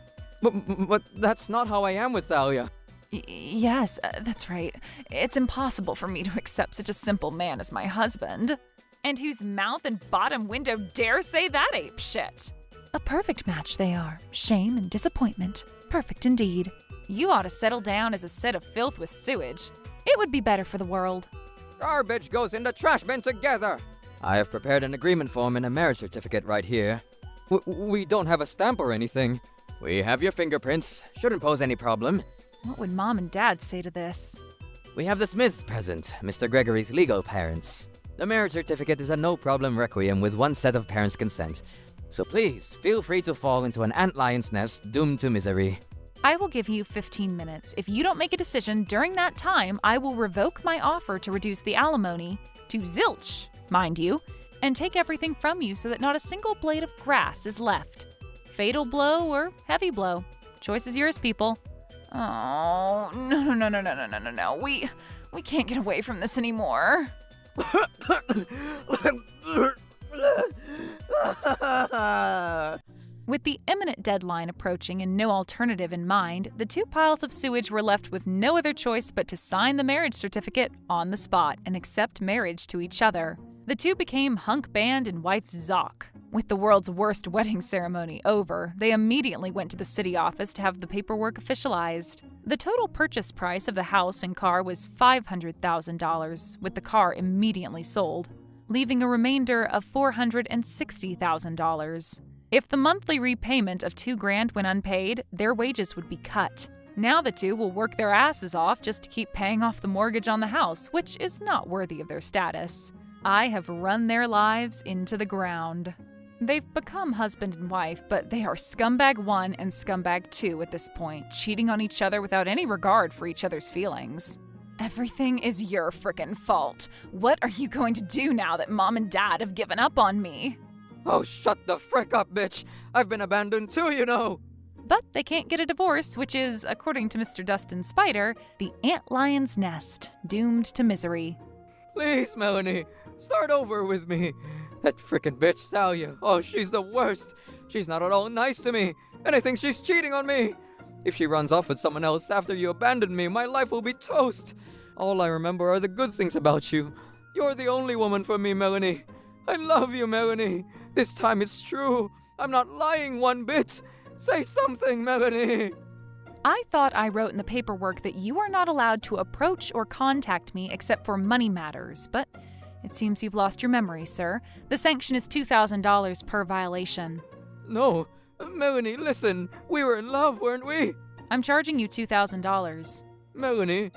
S5: But that's not how I am with Thalia.
S4: Yes, that's right. It's impossible for me to accept such a simple man as my husband. And whose mouth and bottom window dare say that ape shit? A perfect match they are. Shame and disappointment. Perfect indeed. You ought to settle down as a set of filth with sewage. It would be better for the world.
S5: Garbage goes in the trash bin together. I have prepared an agreement form and a marriage certificate right here. We don't have a stamp or anything. We have your fingerprints. Shouldn't pose any problem.
S4: What would Mom and Dad say to this?
S5: We have the Smiths present, Mr. Gregory's legal parents. The marriage certificate is a no-problem requiem with one set of parents' consent. So please, feel free to fall into an antlion's nest doomed to misery.
S4: I will give you 15 minutes. If you don't make a decision during that time, I will revoke my offer to reduce the alimony to zilch, mind you, and take everything from you so that not a single blade of grass is left. Fatal blow or heavy blow. Choice is yours, people. Oh, no. We can't get away from this anymore. With the imminent deadline approaching and no alternative in mind, the two piles of sewage were left with no other choice but to sign the marriage certificate on the spot and accept marriage to each other. The two became hunk band and wife Zoc. With the world's worst wedding ceremony over, they immediately went to the city office to have the paperwork officialized. The total purchase price of the house and car was $500,000, with the car immediately sold, leaving a remainder of $460,000. If the monthly repayment of $2,000 went unpaid, their wages would be cut. Now the two will work their asses off just to keep paying off the mortgage on the house, which is not worthy of their status. I have run their lives into the ground. They've become husband and wife, but they are scumbag 1 and scumbag 2 at this point, cheating on each other without any regard for each other's feelings. Everything is your frickin' fault. What are you going to do now that Mom and Dad have given up on me?
S5: Oh, shut the frick up, bitch! I've been abandoned too, you know!
S4: But they can't get a divorce, which is, according to Mr. Dustin Spider, the antlion's nest, doomed to misery.
S5: Please, Melanie, start over with me. That frickin' bitch, Thalia. Oh, she's the worst. She's not at all nice to me, and I think she's cheating on me. If she runs off with someone else after you abandon me, my life will be toast. All I remember are the good things about you. You're the only woman for me, Melanie. I love you, Melanie. This time it's true. I'm not lying one bit. Say something, Melanie.
S4: I thought I wrote in the paperwork that you are not allowed to approach or contact me except for money matters, but it seems you've lost your memory, sir. The sanction is $2,000 per violation.
S5: No, Melanie, listen. We were in love, weren't we?
S4: I'm charging you $2,000.
S5: Melanie.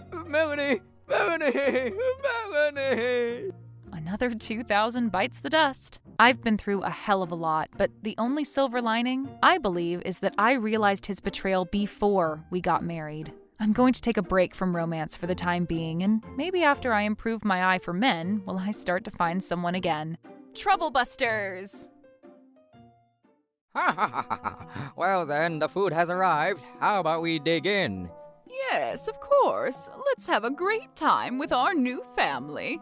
S4: Another 2,000 bites the dust. I've been through a hell of a lot, but the only silver lining, I believe, is that I realized his betrayal before we got married. I'm going to take a break from romance for the time being, and maybe after I improve my eye for men, will I start to find someone again. Troublebusters!
S5: Well then, the food has arrived. How about we dig in?
S1: Yes, of course. Let's have a great time with our new family.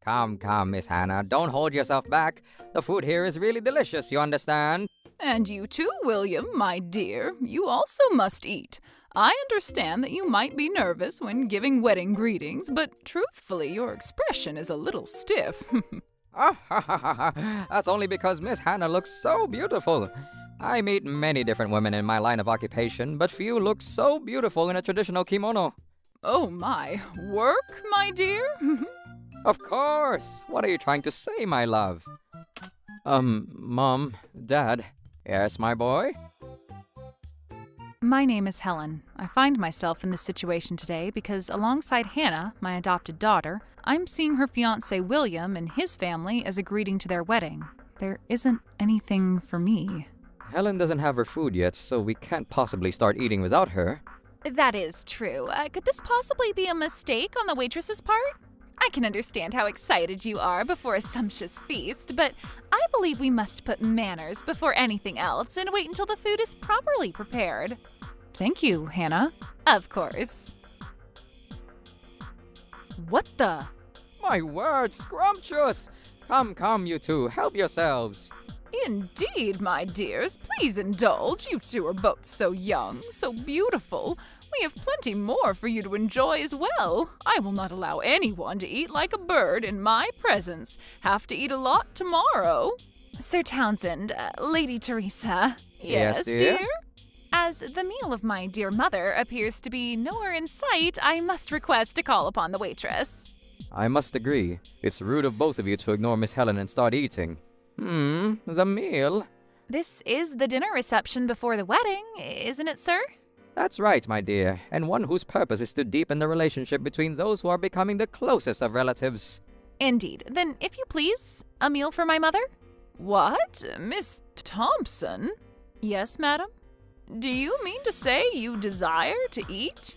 S5: Come, Miss Hannah. Don't hold yourself back. The food here is really delicious, you understand?
S1: And you too, William, my dear. You also must eat. I understand that you might be nervous when giving wedding greetings, but truthfully, your expression is a little stiff.
S5: That's only because Miss Hannah looks so beautiful. I meet many different women in my line of occupation, but few look so beautiful in a traditional kimono.
S1: Oh my, work, my dear?
S5: Of course! What are you trying to say, my love? Mom, Dad. Yes, my boy?
S4: My name is Helen. I find myself in this situation today because alongside Hannah, my adopted daughter, I'm seeing her fiancé William and his family as a greeting to their wedding. There isn't anything for me.
S5: Helen doesn't have her food yet, so we can't possibly start eating without her.
S2: That is true. Could this possibly be a mistake on the waitress's part? I can understand how excited you are before a sumptuous feast, but I believe we must put manners before anything else and wait until the food is properly prepared.
S4: Thank you, Hannah.
S2: Of course.
S4: What the?
S5: My word, scrumptious! Come, you two, help yourselves.
S1: Indeed, my dears. Please indulge. You two are both so young, so beautiful. We have plenty more for you to enjoy as well. I will not allow anyone to eat like a bird in my presence. Have to eat a lot tomorrow.
S2: Sir Townsend, Lady Teresa.
S5: Yes, dear?
S2: As the meal of my dear mother appears to be nowhere in sight, I must request to call upon the waitress.
S5: I must agree. It's rude of both of you to ignore Miss Helen and start eating. The meal?
S2: This is the dinner reception before the wedding, isn't it, sir?
S5: That's right, my dear, and one whose purpose is to deepen the relationship between those who are becoming the closest of relatives.
S2: Indeed. Then, if you please, a meal for my mother?
S1: What? Miss Thompson?
S2: Yes, madam?
S1: Do you mean to say you desire to eat?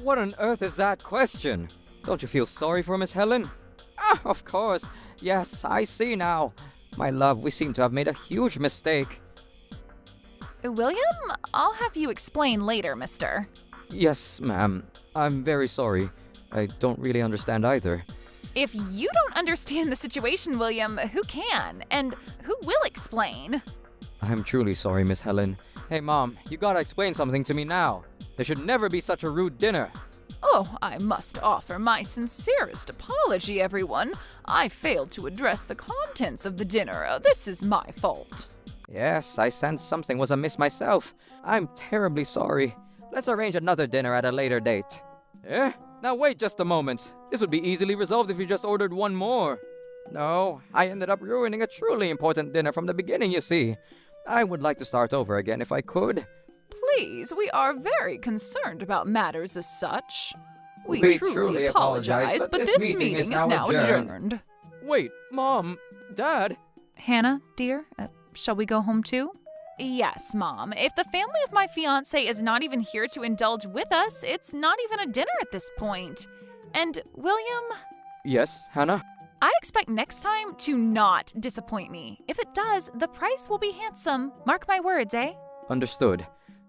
S5: What on earth is that question? Don't you feel sorry for Miss Helen? Ah, of course. Yes, I see now. My love, we seem to have made a huge mistake.
S2: William, I'll have you explain later, mister.
S5: Yes, ma'am. I'm very sorry. I don't really understand either.
S2: If you don't understand the situation, William, who can? And who will explain?
S5: I'm truly sorry, Miss Helen. Hey, Mom, you gotta explain something to me now. There should never be such a rude dinner.
S1: Oh, I must offer my sincerest apology, everyone. I failed to address the contents of the dinner. This is my fault.
S5: Yes, I sensed something was amiss myself. I'm terribly sorry. Let's arrange another dinner at a later date. Eh? Now wait just a moment. This would be easily resolved if you just ordered one more. No, I ended up ruining a truly important dinner from the beginning, you see. I would like to start over again if I could.
S1: Please, we are very concerned about matters as such. We truly apologize, but this meeting is now adjourned.
S5: Wait, Mom, Dad.
S4: Hannah, dear, shall we go home too?
S2: Yes, Mom. If the family of my fiancé is not even here to indulge with us, it's not even a dinner at this point. And, William?
S5: Yes, Hannah?
S2: I expect next time to not disappoint me. If it does, the price will be handsome. Mark my words, eh?
S5: Understood.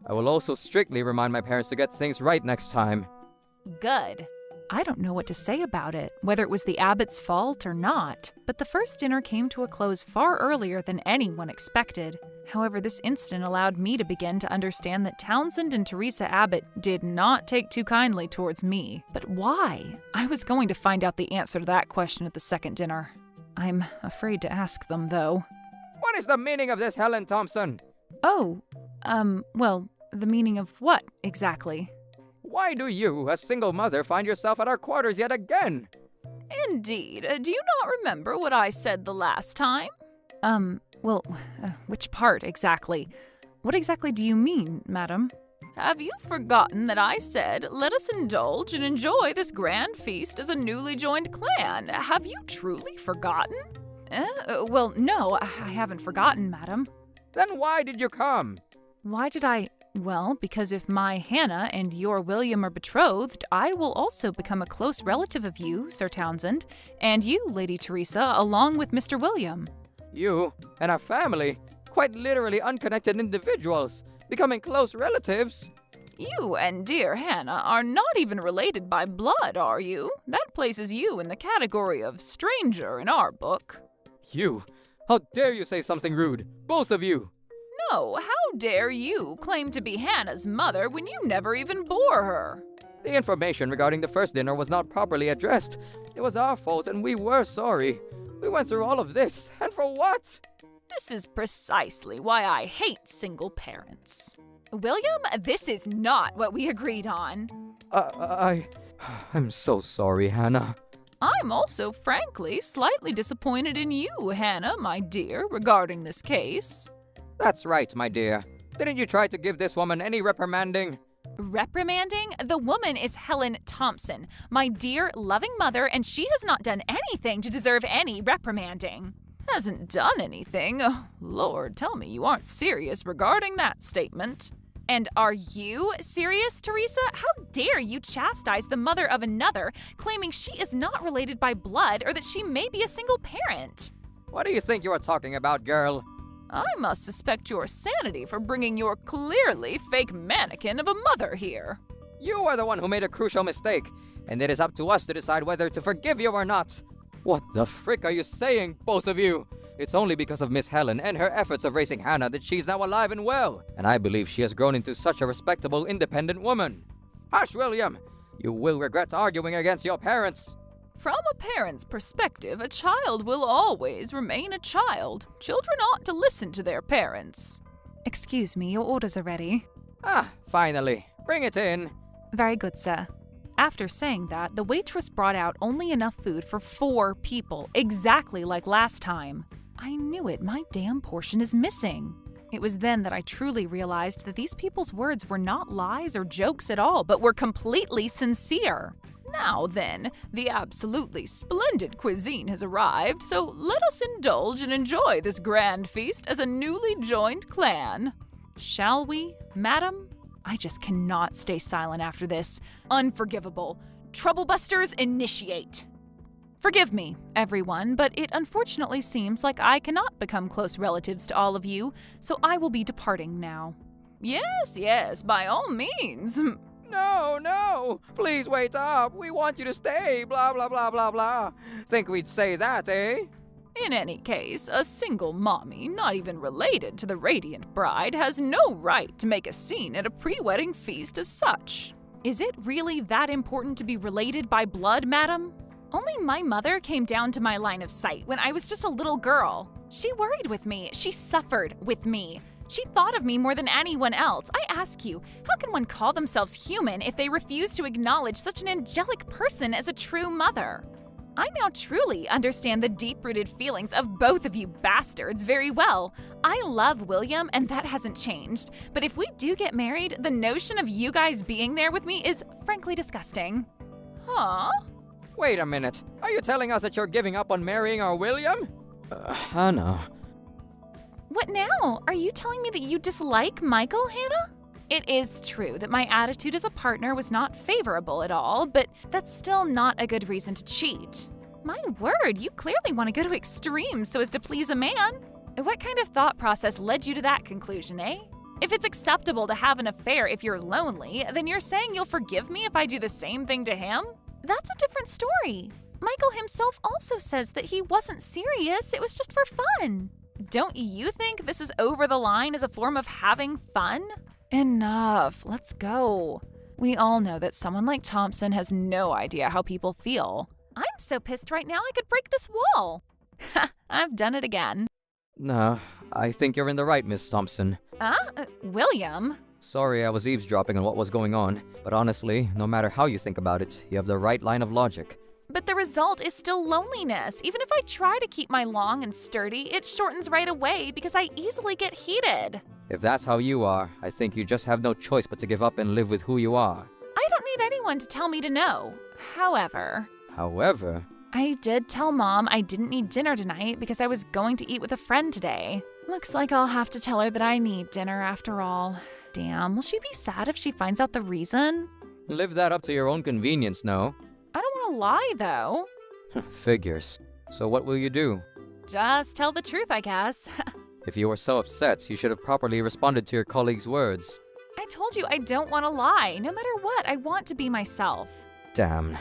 S5: I will also strictly remind my parents to get things right next time.
S2: Good.
S4: I don't know what to say about it, whether it was the abbot's fault or not, but the first dinner came to a close far earlier than anyone expected. However, this incident allowed me to begin to understand that Townsend and Teresa Abbott did not take too kindly towards me. But why? I was going to find out the answer to that question at the second dinner. I'm afraid to ask them, though.
S5: What is the meaning of this, Helen Thompson?
S4: Oh, well, the meaning of what exactly?
S5: Why do you, a single mother, find yourself at our quarters yet again?
S2: Indeed. Do you not remember what I said the last time?
S4: Well, which part exactly? What exactly do you mean, madam?
S2: Have you forgotten that I said, let us indulge and enjoy this grand feast as a newly joined clan? Have you truly forgotten?
S4: Well, no, I haven't forgotten, madam.
S5: Then why did you come?
S4: Why did I? Well, because if my Hannah and your William are betrothed, I will also become a close relative of you, Sir Townsend, and you, Lady Teresa, along with Mr. William.
S5: You and our family, quite literally unconnected individuals, becoming close relatives.
S2: You and dear Hannah are not even related by blood, are you? That places you in the category of stranger in our book.
S5: You? How dare you say something rude, both of you?
S2: No, how dare you claim to be Hannah's mother when you never even bore her?
S5: The information regarding the first dinner was not properly addressed. It was our fault and we were sorry. We went through all of this, and for what?
S2: This is precisely why I hate single parents.
S4: William, this is not what we agreed on.
S5: I'm so sorry, Hannah.
S2: I'm also, frankly, slightly disappointed in you, Hannah, my dear, regarding this case.
S5: That's right, my dear. Didn't you try to give this woman any reprimanding?
S4: Reprimanding? The woman is Helen Thompson, my dear, loving mother, and she has not done anything to deserve any reprimanding.
S2: Hasn't done anything? Oh, Lord, tell me you aren't serious regarding that statement.
S4: And are you serious, Teresa? How dare you chastise the mother of another, claiming she is not related by blood or that she may be a single parent?
S5: What do you think you are talking about, girl?
S2: I must suspect your sanity for bringing your clearly fake mannequin of a mother here.
S5: You are the one who made a crucial mistake, and it is up to us to decide whether to forgive you or not. What the frick are you saying, both of you? It's only because of Miss Helen and her efforts of raising Hannah that she's now alive and well, and I believe she has grown into such a respectable, independent woman. Hush, William! You will regret arguing against your parents.
S2: From a parent's perspective, a child will always remain a child. Children ought to listen to their parents.
S4: Excuse me, your orders are ready.
S5: Ah, finally. Bring it in.
S4: Very good, sir. After saying that, the waitress brought out only enough food for 4 people, exactly like last time. I knew it, my damn portion is missing. It was then that I truly realized that these people's words were not lies or jokes at all, but were completely sincere.
S2: Now then, the absolutely splendid cuisine has arrived, so let us indulge and enjoy this grand feast as a newly joined clan.
S4: Shall we, madam? I just cannot stay silent after this. Unforgivable. Troublebusters initiate. Forgive me, everyone, but it unfortunately seems like I cannot become close relatives to all of you, so I will be departing now.
S2: Yes, by all means.
S5: No, please wait up. We want you to stay, blah, blah, blah, blah, blah. Think we'd say that, eh?
S2: In any case, a single mommy, not even related to the radiant bride, has no right to make a scene at a pre-wedding feast as such.
S4: Is it really that important to be related by blood, madam? Only my mother came down to my line of sight when I was just a little girl. She worried with me. She suffered with me. She thought of me more than anyone else. I ask you, how can one call themselves human if they refuse to acknowledge such an angelic person as a true mother? I now truly understand the deep-rooted feelings of both of you bastards very well. I love William, and that hasn't changed. But if we do get married, the notion of you guys being there with me is frankly disgusting.
S2: Huh?
S5: Wait a minute. Are you telling us that you're giving up on marrying our William? Hannah.
S4: What now? Are you telling me that you dislike Michael, Hannah? It is true that my attitude as a partner was not favorable at all, but that's still not a good reason to cheat. My word, you clearly want to go to extremes so as to please a man. What kind of thought process led you to that conclusion, eh? If it's acceptable to have an affair if you're lonely, then you're saying you'll forgive me if I do the same thing to him? That's a different story. Michael himself also says that he wasn't serious, it was just for fun. Don't you think this is over the line as a form of having fun? Enough, let's go. We all know that someone like Thompson has no idea how people feel. I'm so pissed right now I could break this wall. Ha, I've done it again.
S5: No, I think you're in the right, Miss Thompson.
S2: William?
S5: Sorry I was eavesdropping on what was going on, but honestly, no matter how you think about it, you have the right line of logic.
S2: But the result is still loneliness. Even if I try to keep my long and sturdy, it shortens right away because I easily get heated.
S5: If that's how you are, I think you just have no choice but to give up and live with who you are.
S2: I don't need anyone to tell me to know. However, I did tell Mom I didn't need dinner tonight because I was going to eat with a friend today. Looks like I'll have to tell her that I need dinner after all. Damn, will she be sad if she finds out the reason?
S5: Live that up to your own convenience, no?
S2: I don't want to lie, though.
S5: Figures. So what will you do?
S2: Just tell the truth, I guess.
S5: If you were so upset, you should have properly responded to your colleague's words.
S2: I told you I don't want to lie. No matter what, I want to be myself.
S5: Damn.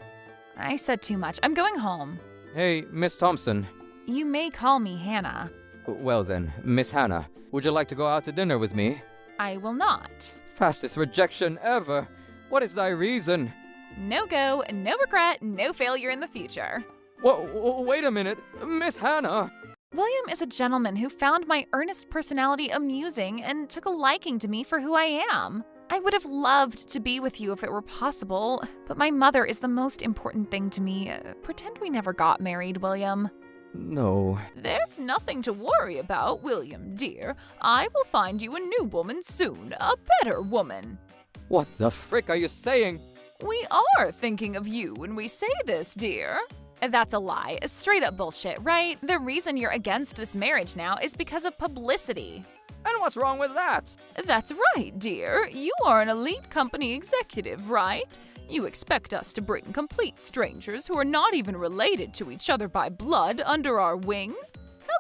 S2: I said too much. I'm going home.
S5: Hey, Miss Thompson.
S2: You may call me Hannah.
S5: Well then, Miss Hannah, would you like to go out to dinner with me?
S2: I will not.
S5: Fastest rejection ever. What is thy reason?
S2: No go, no regret, no failure in the future.
S5: Wait a minute, Miss Hannah.
S2: William is a gentleman who found my earnest personality amusing and took a liking to me for who I am. I would have loved to be with you if it were possible, but my mother is the most important thing to me. Pretend we never got married, William.
S5: No.
S1: There's nothing to worry about, William, dear. I will find you a new woman soon, a better woman.
S5: What the frick are you saying?
S1: We are thinking of you when we say this, dear.
S2: That's a lie. Straight up bullshit, right? The reason you're against this marriage now is because of publicity.
S5: And what's wrong with that?
S1: That's right, dear. You are an elite company executive, right? You expect us to bring complete strangers who are not even related to each other by blood under our wing?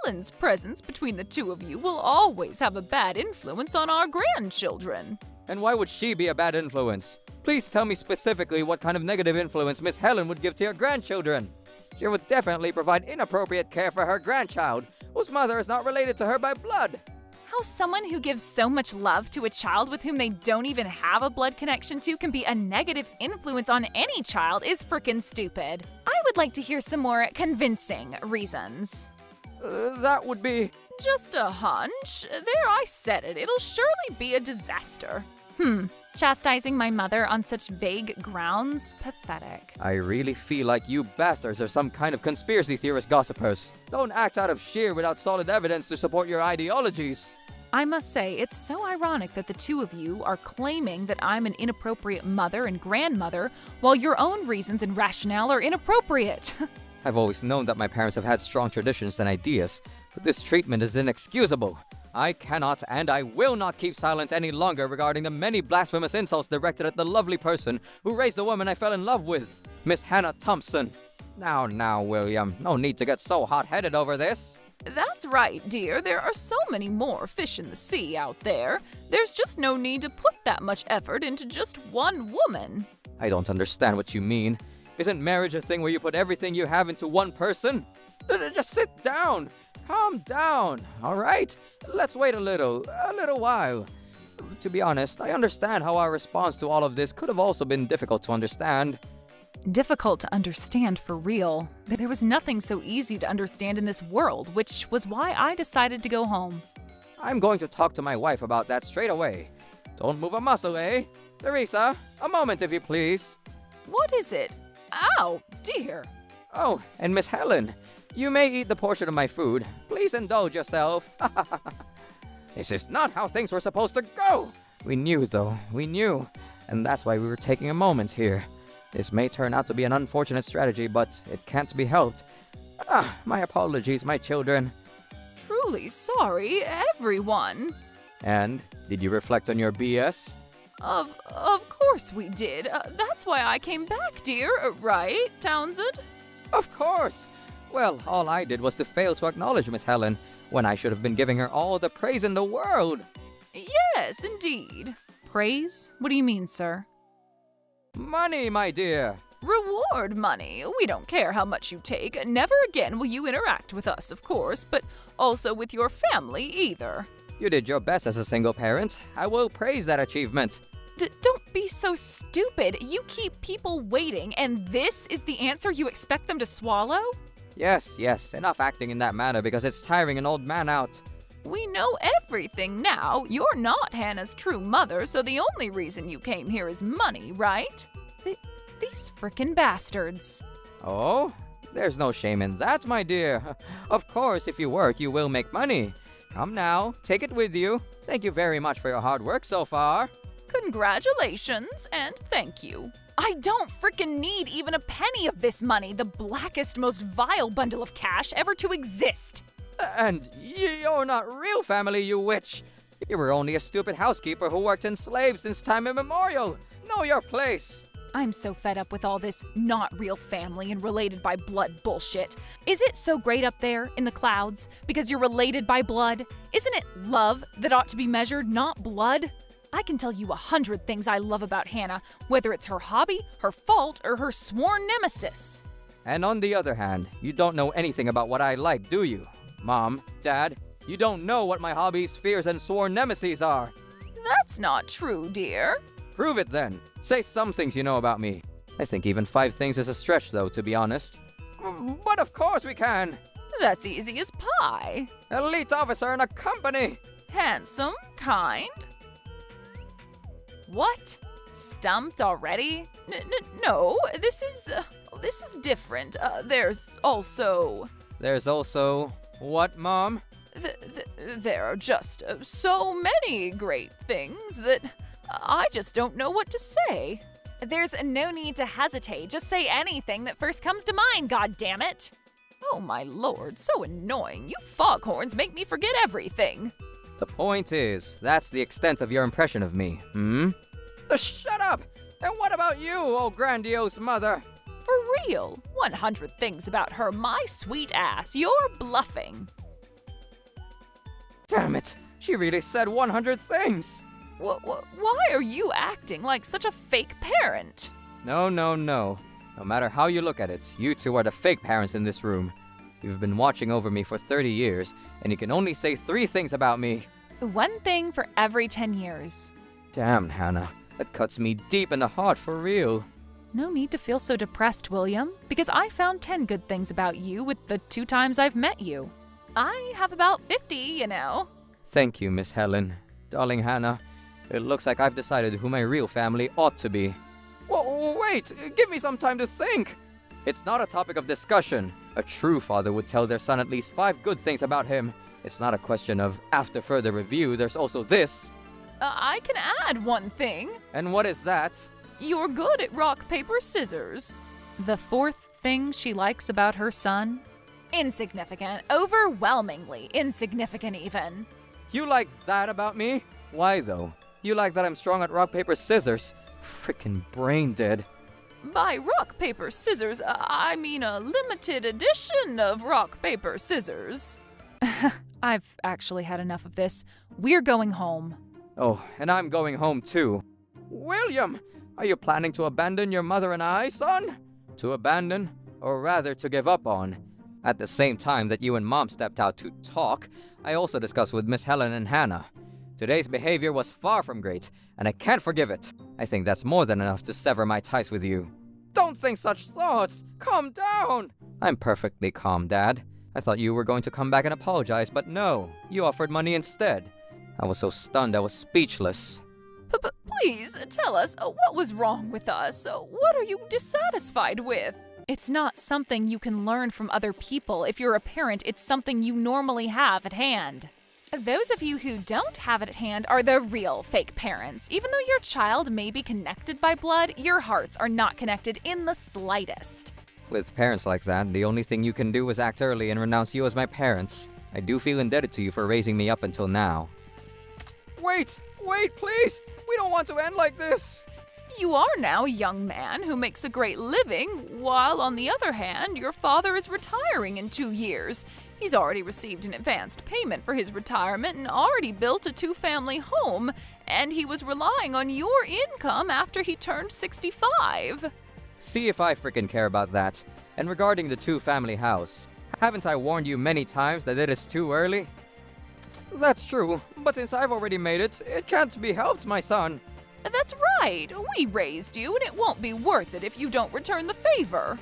S1: Helen's presence between the two of you will always have a bad influence on our grandchildren.
S5: And why would she be a bad influence? Please tell me specifically what kind of negative influence Miss Helen would give to your grandchildren. She would definitely provide inappropriate care for her grandchild, whose mother is not related to her by blood.
S2: How someone who gives so much love to a child with whom they don't even have a blood connection to can be a negative influence on any child is frickin' stupid. I would like to hear some more convincing reasons.
S5: That would be...
S1: Just a hunch. There, I said it. It'll surely be a disaster.
S2: Chastising my mother on such vague grounds? Pathetic.
S5: I really feel like you bastards are some kind of conspiracy theorist gossipers. Don't act out of sheer without solid evidence to support your ideologies.
S2: I must say, it's so ironic that the two of you are claiming that I'm an inappropriate mother and grandmother, while your own reasons and rationale are inappropriate.
S5: I've always known that my parents have had strong traditions and ideas, but this treatment is inexcusable. I cannot and I will not keep silent any longer regarding the many blasphemous insults directed at the lovely person who raised the woman I fell in love with, Miss Hannah Thompson. Now, William, no need to get so hot-headed over this.
S1: That's right, dear. There are so many more fish in the sea out there. There's just no need to put that much effort into just one woman.
S5: I don't understand what you mean. Isn't marriage a thing where you put everything you have into one person? Just sit down. Calm down, all right? Let's wait a little while. To be honest, I understand how our response to all of this could have also been difficult to understand.
S2: Difficult to understand for real. There was nothing so easy to understand in this world, which was why I decided to go home.
S5: I'm going to talk to my wife about that straight away. Don't move a muscle, eh? Teresa, a moment if you please.
S1: What is it? Ow, dear.
S5: Oh, and Miss Helen, you may eat the portion of my food. Please indulge yourself. This is not how things were supposed to go. We knew, though. We knew. And that's why we were taking a moment here. This may turn out to be an unfortunate strategy, but it can't be helped. My apologies, my children.
S1: Truly sorry, everyone.
S5: And did you reflect on your BS?
S1: Of course we did. That's why I came back, dear. Right, Townsend?
S5: Of course. Well, all I did was to fail to acknowledge Miss Helen, when I should have been giving her all the praise in the world.
S1: Yes, indeed.
S2: Praise? What do you mean, sir?
S5: Money, my dear.
S1: Reward money. We don't care how much you take. Never again will you interact with us, of course, but also with your family either.
S5: You did your best as a single parent. I will praise that achievement.
S2: Don't be so stupid. You keep people waiting, and this is the answer you expect them to swallow?
S5: Yes, enough acting in that manner because it's tiring an old man out.
S2: We know everything now. You're not Hannah's true mother, so the only reason you came here is money, right?
S4: These frickin' bastards.
S5: Oh, there's no shame in that, my dear. Of course, if you work, you will make money. Come now, take it with you. Thank you very much for your hard work so far.
S2: Congratulations and thank you.
S4: I don't frickin' need even a penny of this money, the blackest, most vile bundle of cash ever to exist.
S5: And you're not real family, you witch. You were only a stupid housekeeper who worked enslaved since time immemorial. Know your place.
S4: I'm so fed up with all this not real family and related by blood bullshit. Is it so great up there in the clouds because you're related by blood? Isn't it love that ought to be measured, not blood? I can tell you 100 things I love about Hannah, whether it's her hobby, her fault, or her sworn nemesis.
S5: And on the other hand, you don't know anything about what I like, do you? Mom, Dad, you don't know what my hobbies, fears, and sworn nemesis are.
S2: That's not true, dear.
S5: Prove it then. Say some things you know about me. I think even 5 things is a stretch, though, to be honest. But of course we can.
S2: That's easy as pie.
S5: Elite officer in a company.
S2: Handsome, kind. What? Stumped already? No, this is different. There's also
S5: What, Mom?
S2: there are just so many great things that I just don't know what to say.
S4: There's no need to hesitate. Just say anything that first comes to mind, goddammit.
S2: Oh my lord, so annoying. You foghorns make me forget everything.
S5: The point is, that's the extent of your impression of me, Shut up! And what about you, oh grandiose mother?
S2: For real, 100 things about her, my sweet ass. You're bluffing.
S5: Damn it! She really said 100 things!
S2: Why are you acting like such a fake parent?
S5: No. No matter how you look at it, you two are the fake parents in this room. You've been watching over me for 30 years, and you can only say 3 things about me.
S4: 1 thing for every 10 years.
S5: Damn, Hannah. That cuts me deep in the heart for real.
S4: No need to feel so depressed, William, because I found 10 good things about you with the 2 times I've met you.
S2: I have about 50, you know.
S5: Thank you, Miss Helen. Darling Hannah, it looks like I've decided who my real family ought to be. Whoa, wait! Give me some time to think! It's not a topic of discussion. A true father would tell their son at least 5 good things about him. It's not a question of, after further review, there's also this.
S2: I can add 1 thing.
S5: And what is that?
S2: You're good at rock, paper, scissors.
S4: The 4th thing she likes about her son? Insignificant. Overwhelmingly insignificant, even.
S5: You like that about me? Why, though? You like that I'm strong at rock, paper, scissors? Frickin' brain dead.
S2: By rock, paper, scissors, I mean a limited edition of rock, paper, scissors.
S4: I've actually had enough of this. We're going home.
S5: Oh, and I'm going home too. William, are you planning to abandon your mother and I, son? To abandon, or rather to give up on? At the same time that you and Mom stepped out to talk, I also discussed with Miss Helen and Hannah. Today's behavior was far from great, and I can't forgive it. I think that's more than enough to sever my ties with you. Don't think such thoughts! Calm down! I'm perfectly calm, Dad. I thought you were going to come back and apologize, but no. You offered money instead. I was so stunned I was speechless.
S2: Please, tell us, what was wrong with us? What are you dissatisfied with?
S4: It's not something you can learn from other people. If you're a parent, it's something you normally have at hand. Those of you who don't have it at hand are the real fake parents. Even though your child may be connected by blood, your hearts are not connected in the slightest.
S5: With parents like that, the only thing you can do is act early and renounce you as my parents. I do feel indebted to you for raising me up until now. Wait, please! We don't want to end like this!
S2: You are now a young man who makes a great living, while on the other hand, your father is retiring in 2 years. He's already received an advanced payment for his retirement and already built a 2-family home, and he was relying on your income after he turned 65.
S5: See if I frickin' care about that. And regarding the 2-family house, haven't I warned you many times that it is too early? That's true, but since I've already made it, it can't be helped, my son.
S2: That's right. We raised you, and it won't be worth it if you don't return the favor.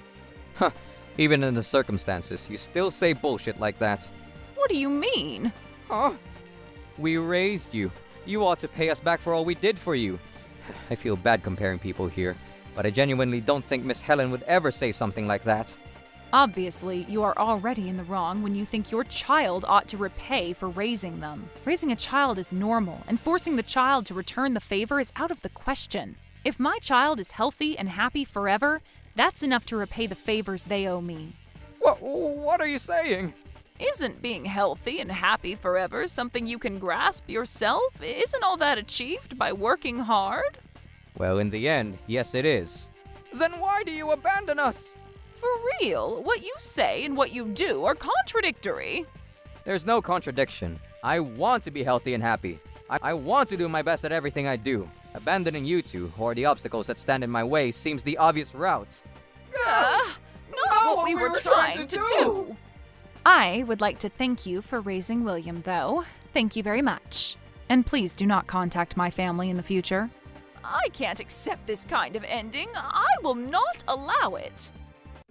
S5: Huh. Even in the circumstances, you still say bullshit like that.
S2: What do you mean?
S5: Huh? We raised you. You ought to pay us back for all we did for you. I feel bad comparing people here, but I genuinely don't think Miss Helen would ever say something like that.
S4: Obviously, you are already in the wrong when you think your child ought to repay for raising them. Raising a child is normal, and forcing the child to return the favor is out of the question. If my child is healthy and happy forever, that's enough to repay the favors they owe me.
S5: What are you saying?
S2: Isn't being healthy and happy forever something you can grasp yourself? Isn't all that achieved by working hard?
S5: Well, in the end, yes it is. Then why do you abandon us?
S2: For real, what you say and what you do are contradictory.
S5: There's no contradiction. I want to be healthy and happy. I want to do my best at everything I do. Abandoning you two, or the obstacles that stand in my way, seems the obvious route.
S2: Not what we were trying to do.
S4: I would like to thank you for raising William, though. Thank you very much. And please do not contact my family in the future.
S2: I can't accept this kind of ending. I will not allow it.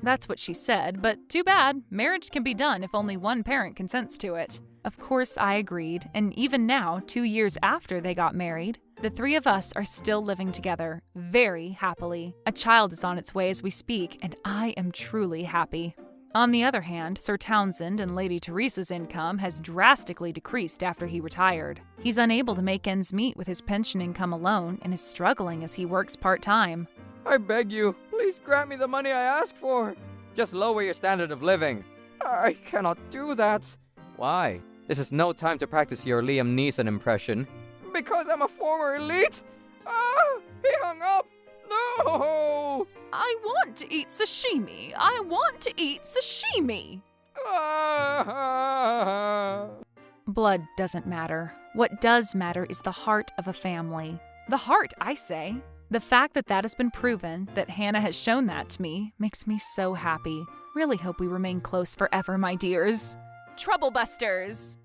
S4: That's what she said, but too bad. Marriage can be done if only one parent consents to it. Of course, I agreed, and even now, 2 years after they got married, the three of us are still living together, very happily. A child is on its way as we speak, and I am truly happy. On the other hand, Sir Townsend and Lady Teresa's income has drastically decreased after he retired. He's unable to make ends meet with his pension income alone and is struggling as he works part-time.
S5: I beg you, please grant me the money I asked for. Just lower your standard of living. I cannot do that. Why? This is no time to practice your Liam Neeson impression. Because I'm a former elite? Ah, he hung up. No!
S2: I want to eat sashimi. I want to eat sashimi.
S5: Ah.
S4: Blood doesn't matter. What does matter is the heart of a family. The heart, I say. The fact that has been proven, that Hannah has shown that to me, makes me so happy. Really hope we remain close forever, my dears.
S2: Troublebusters!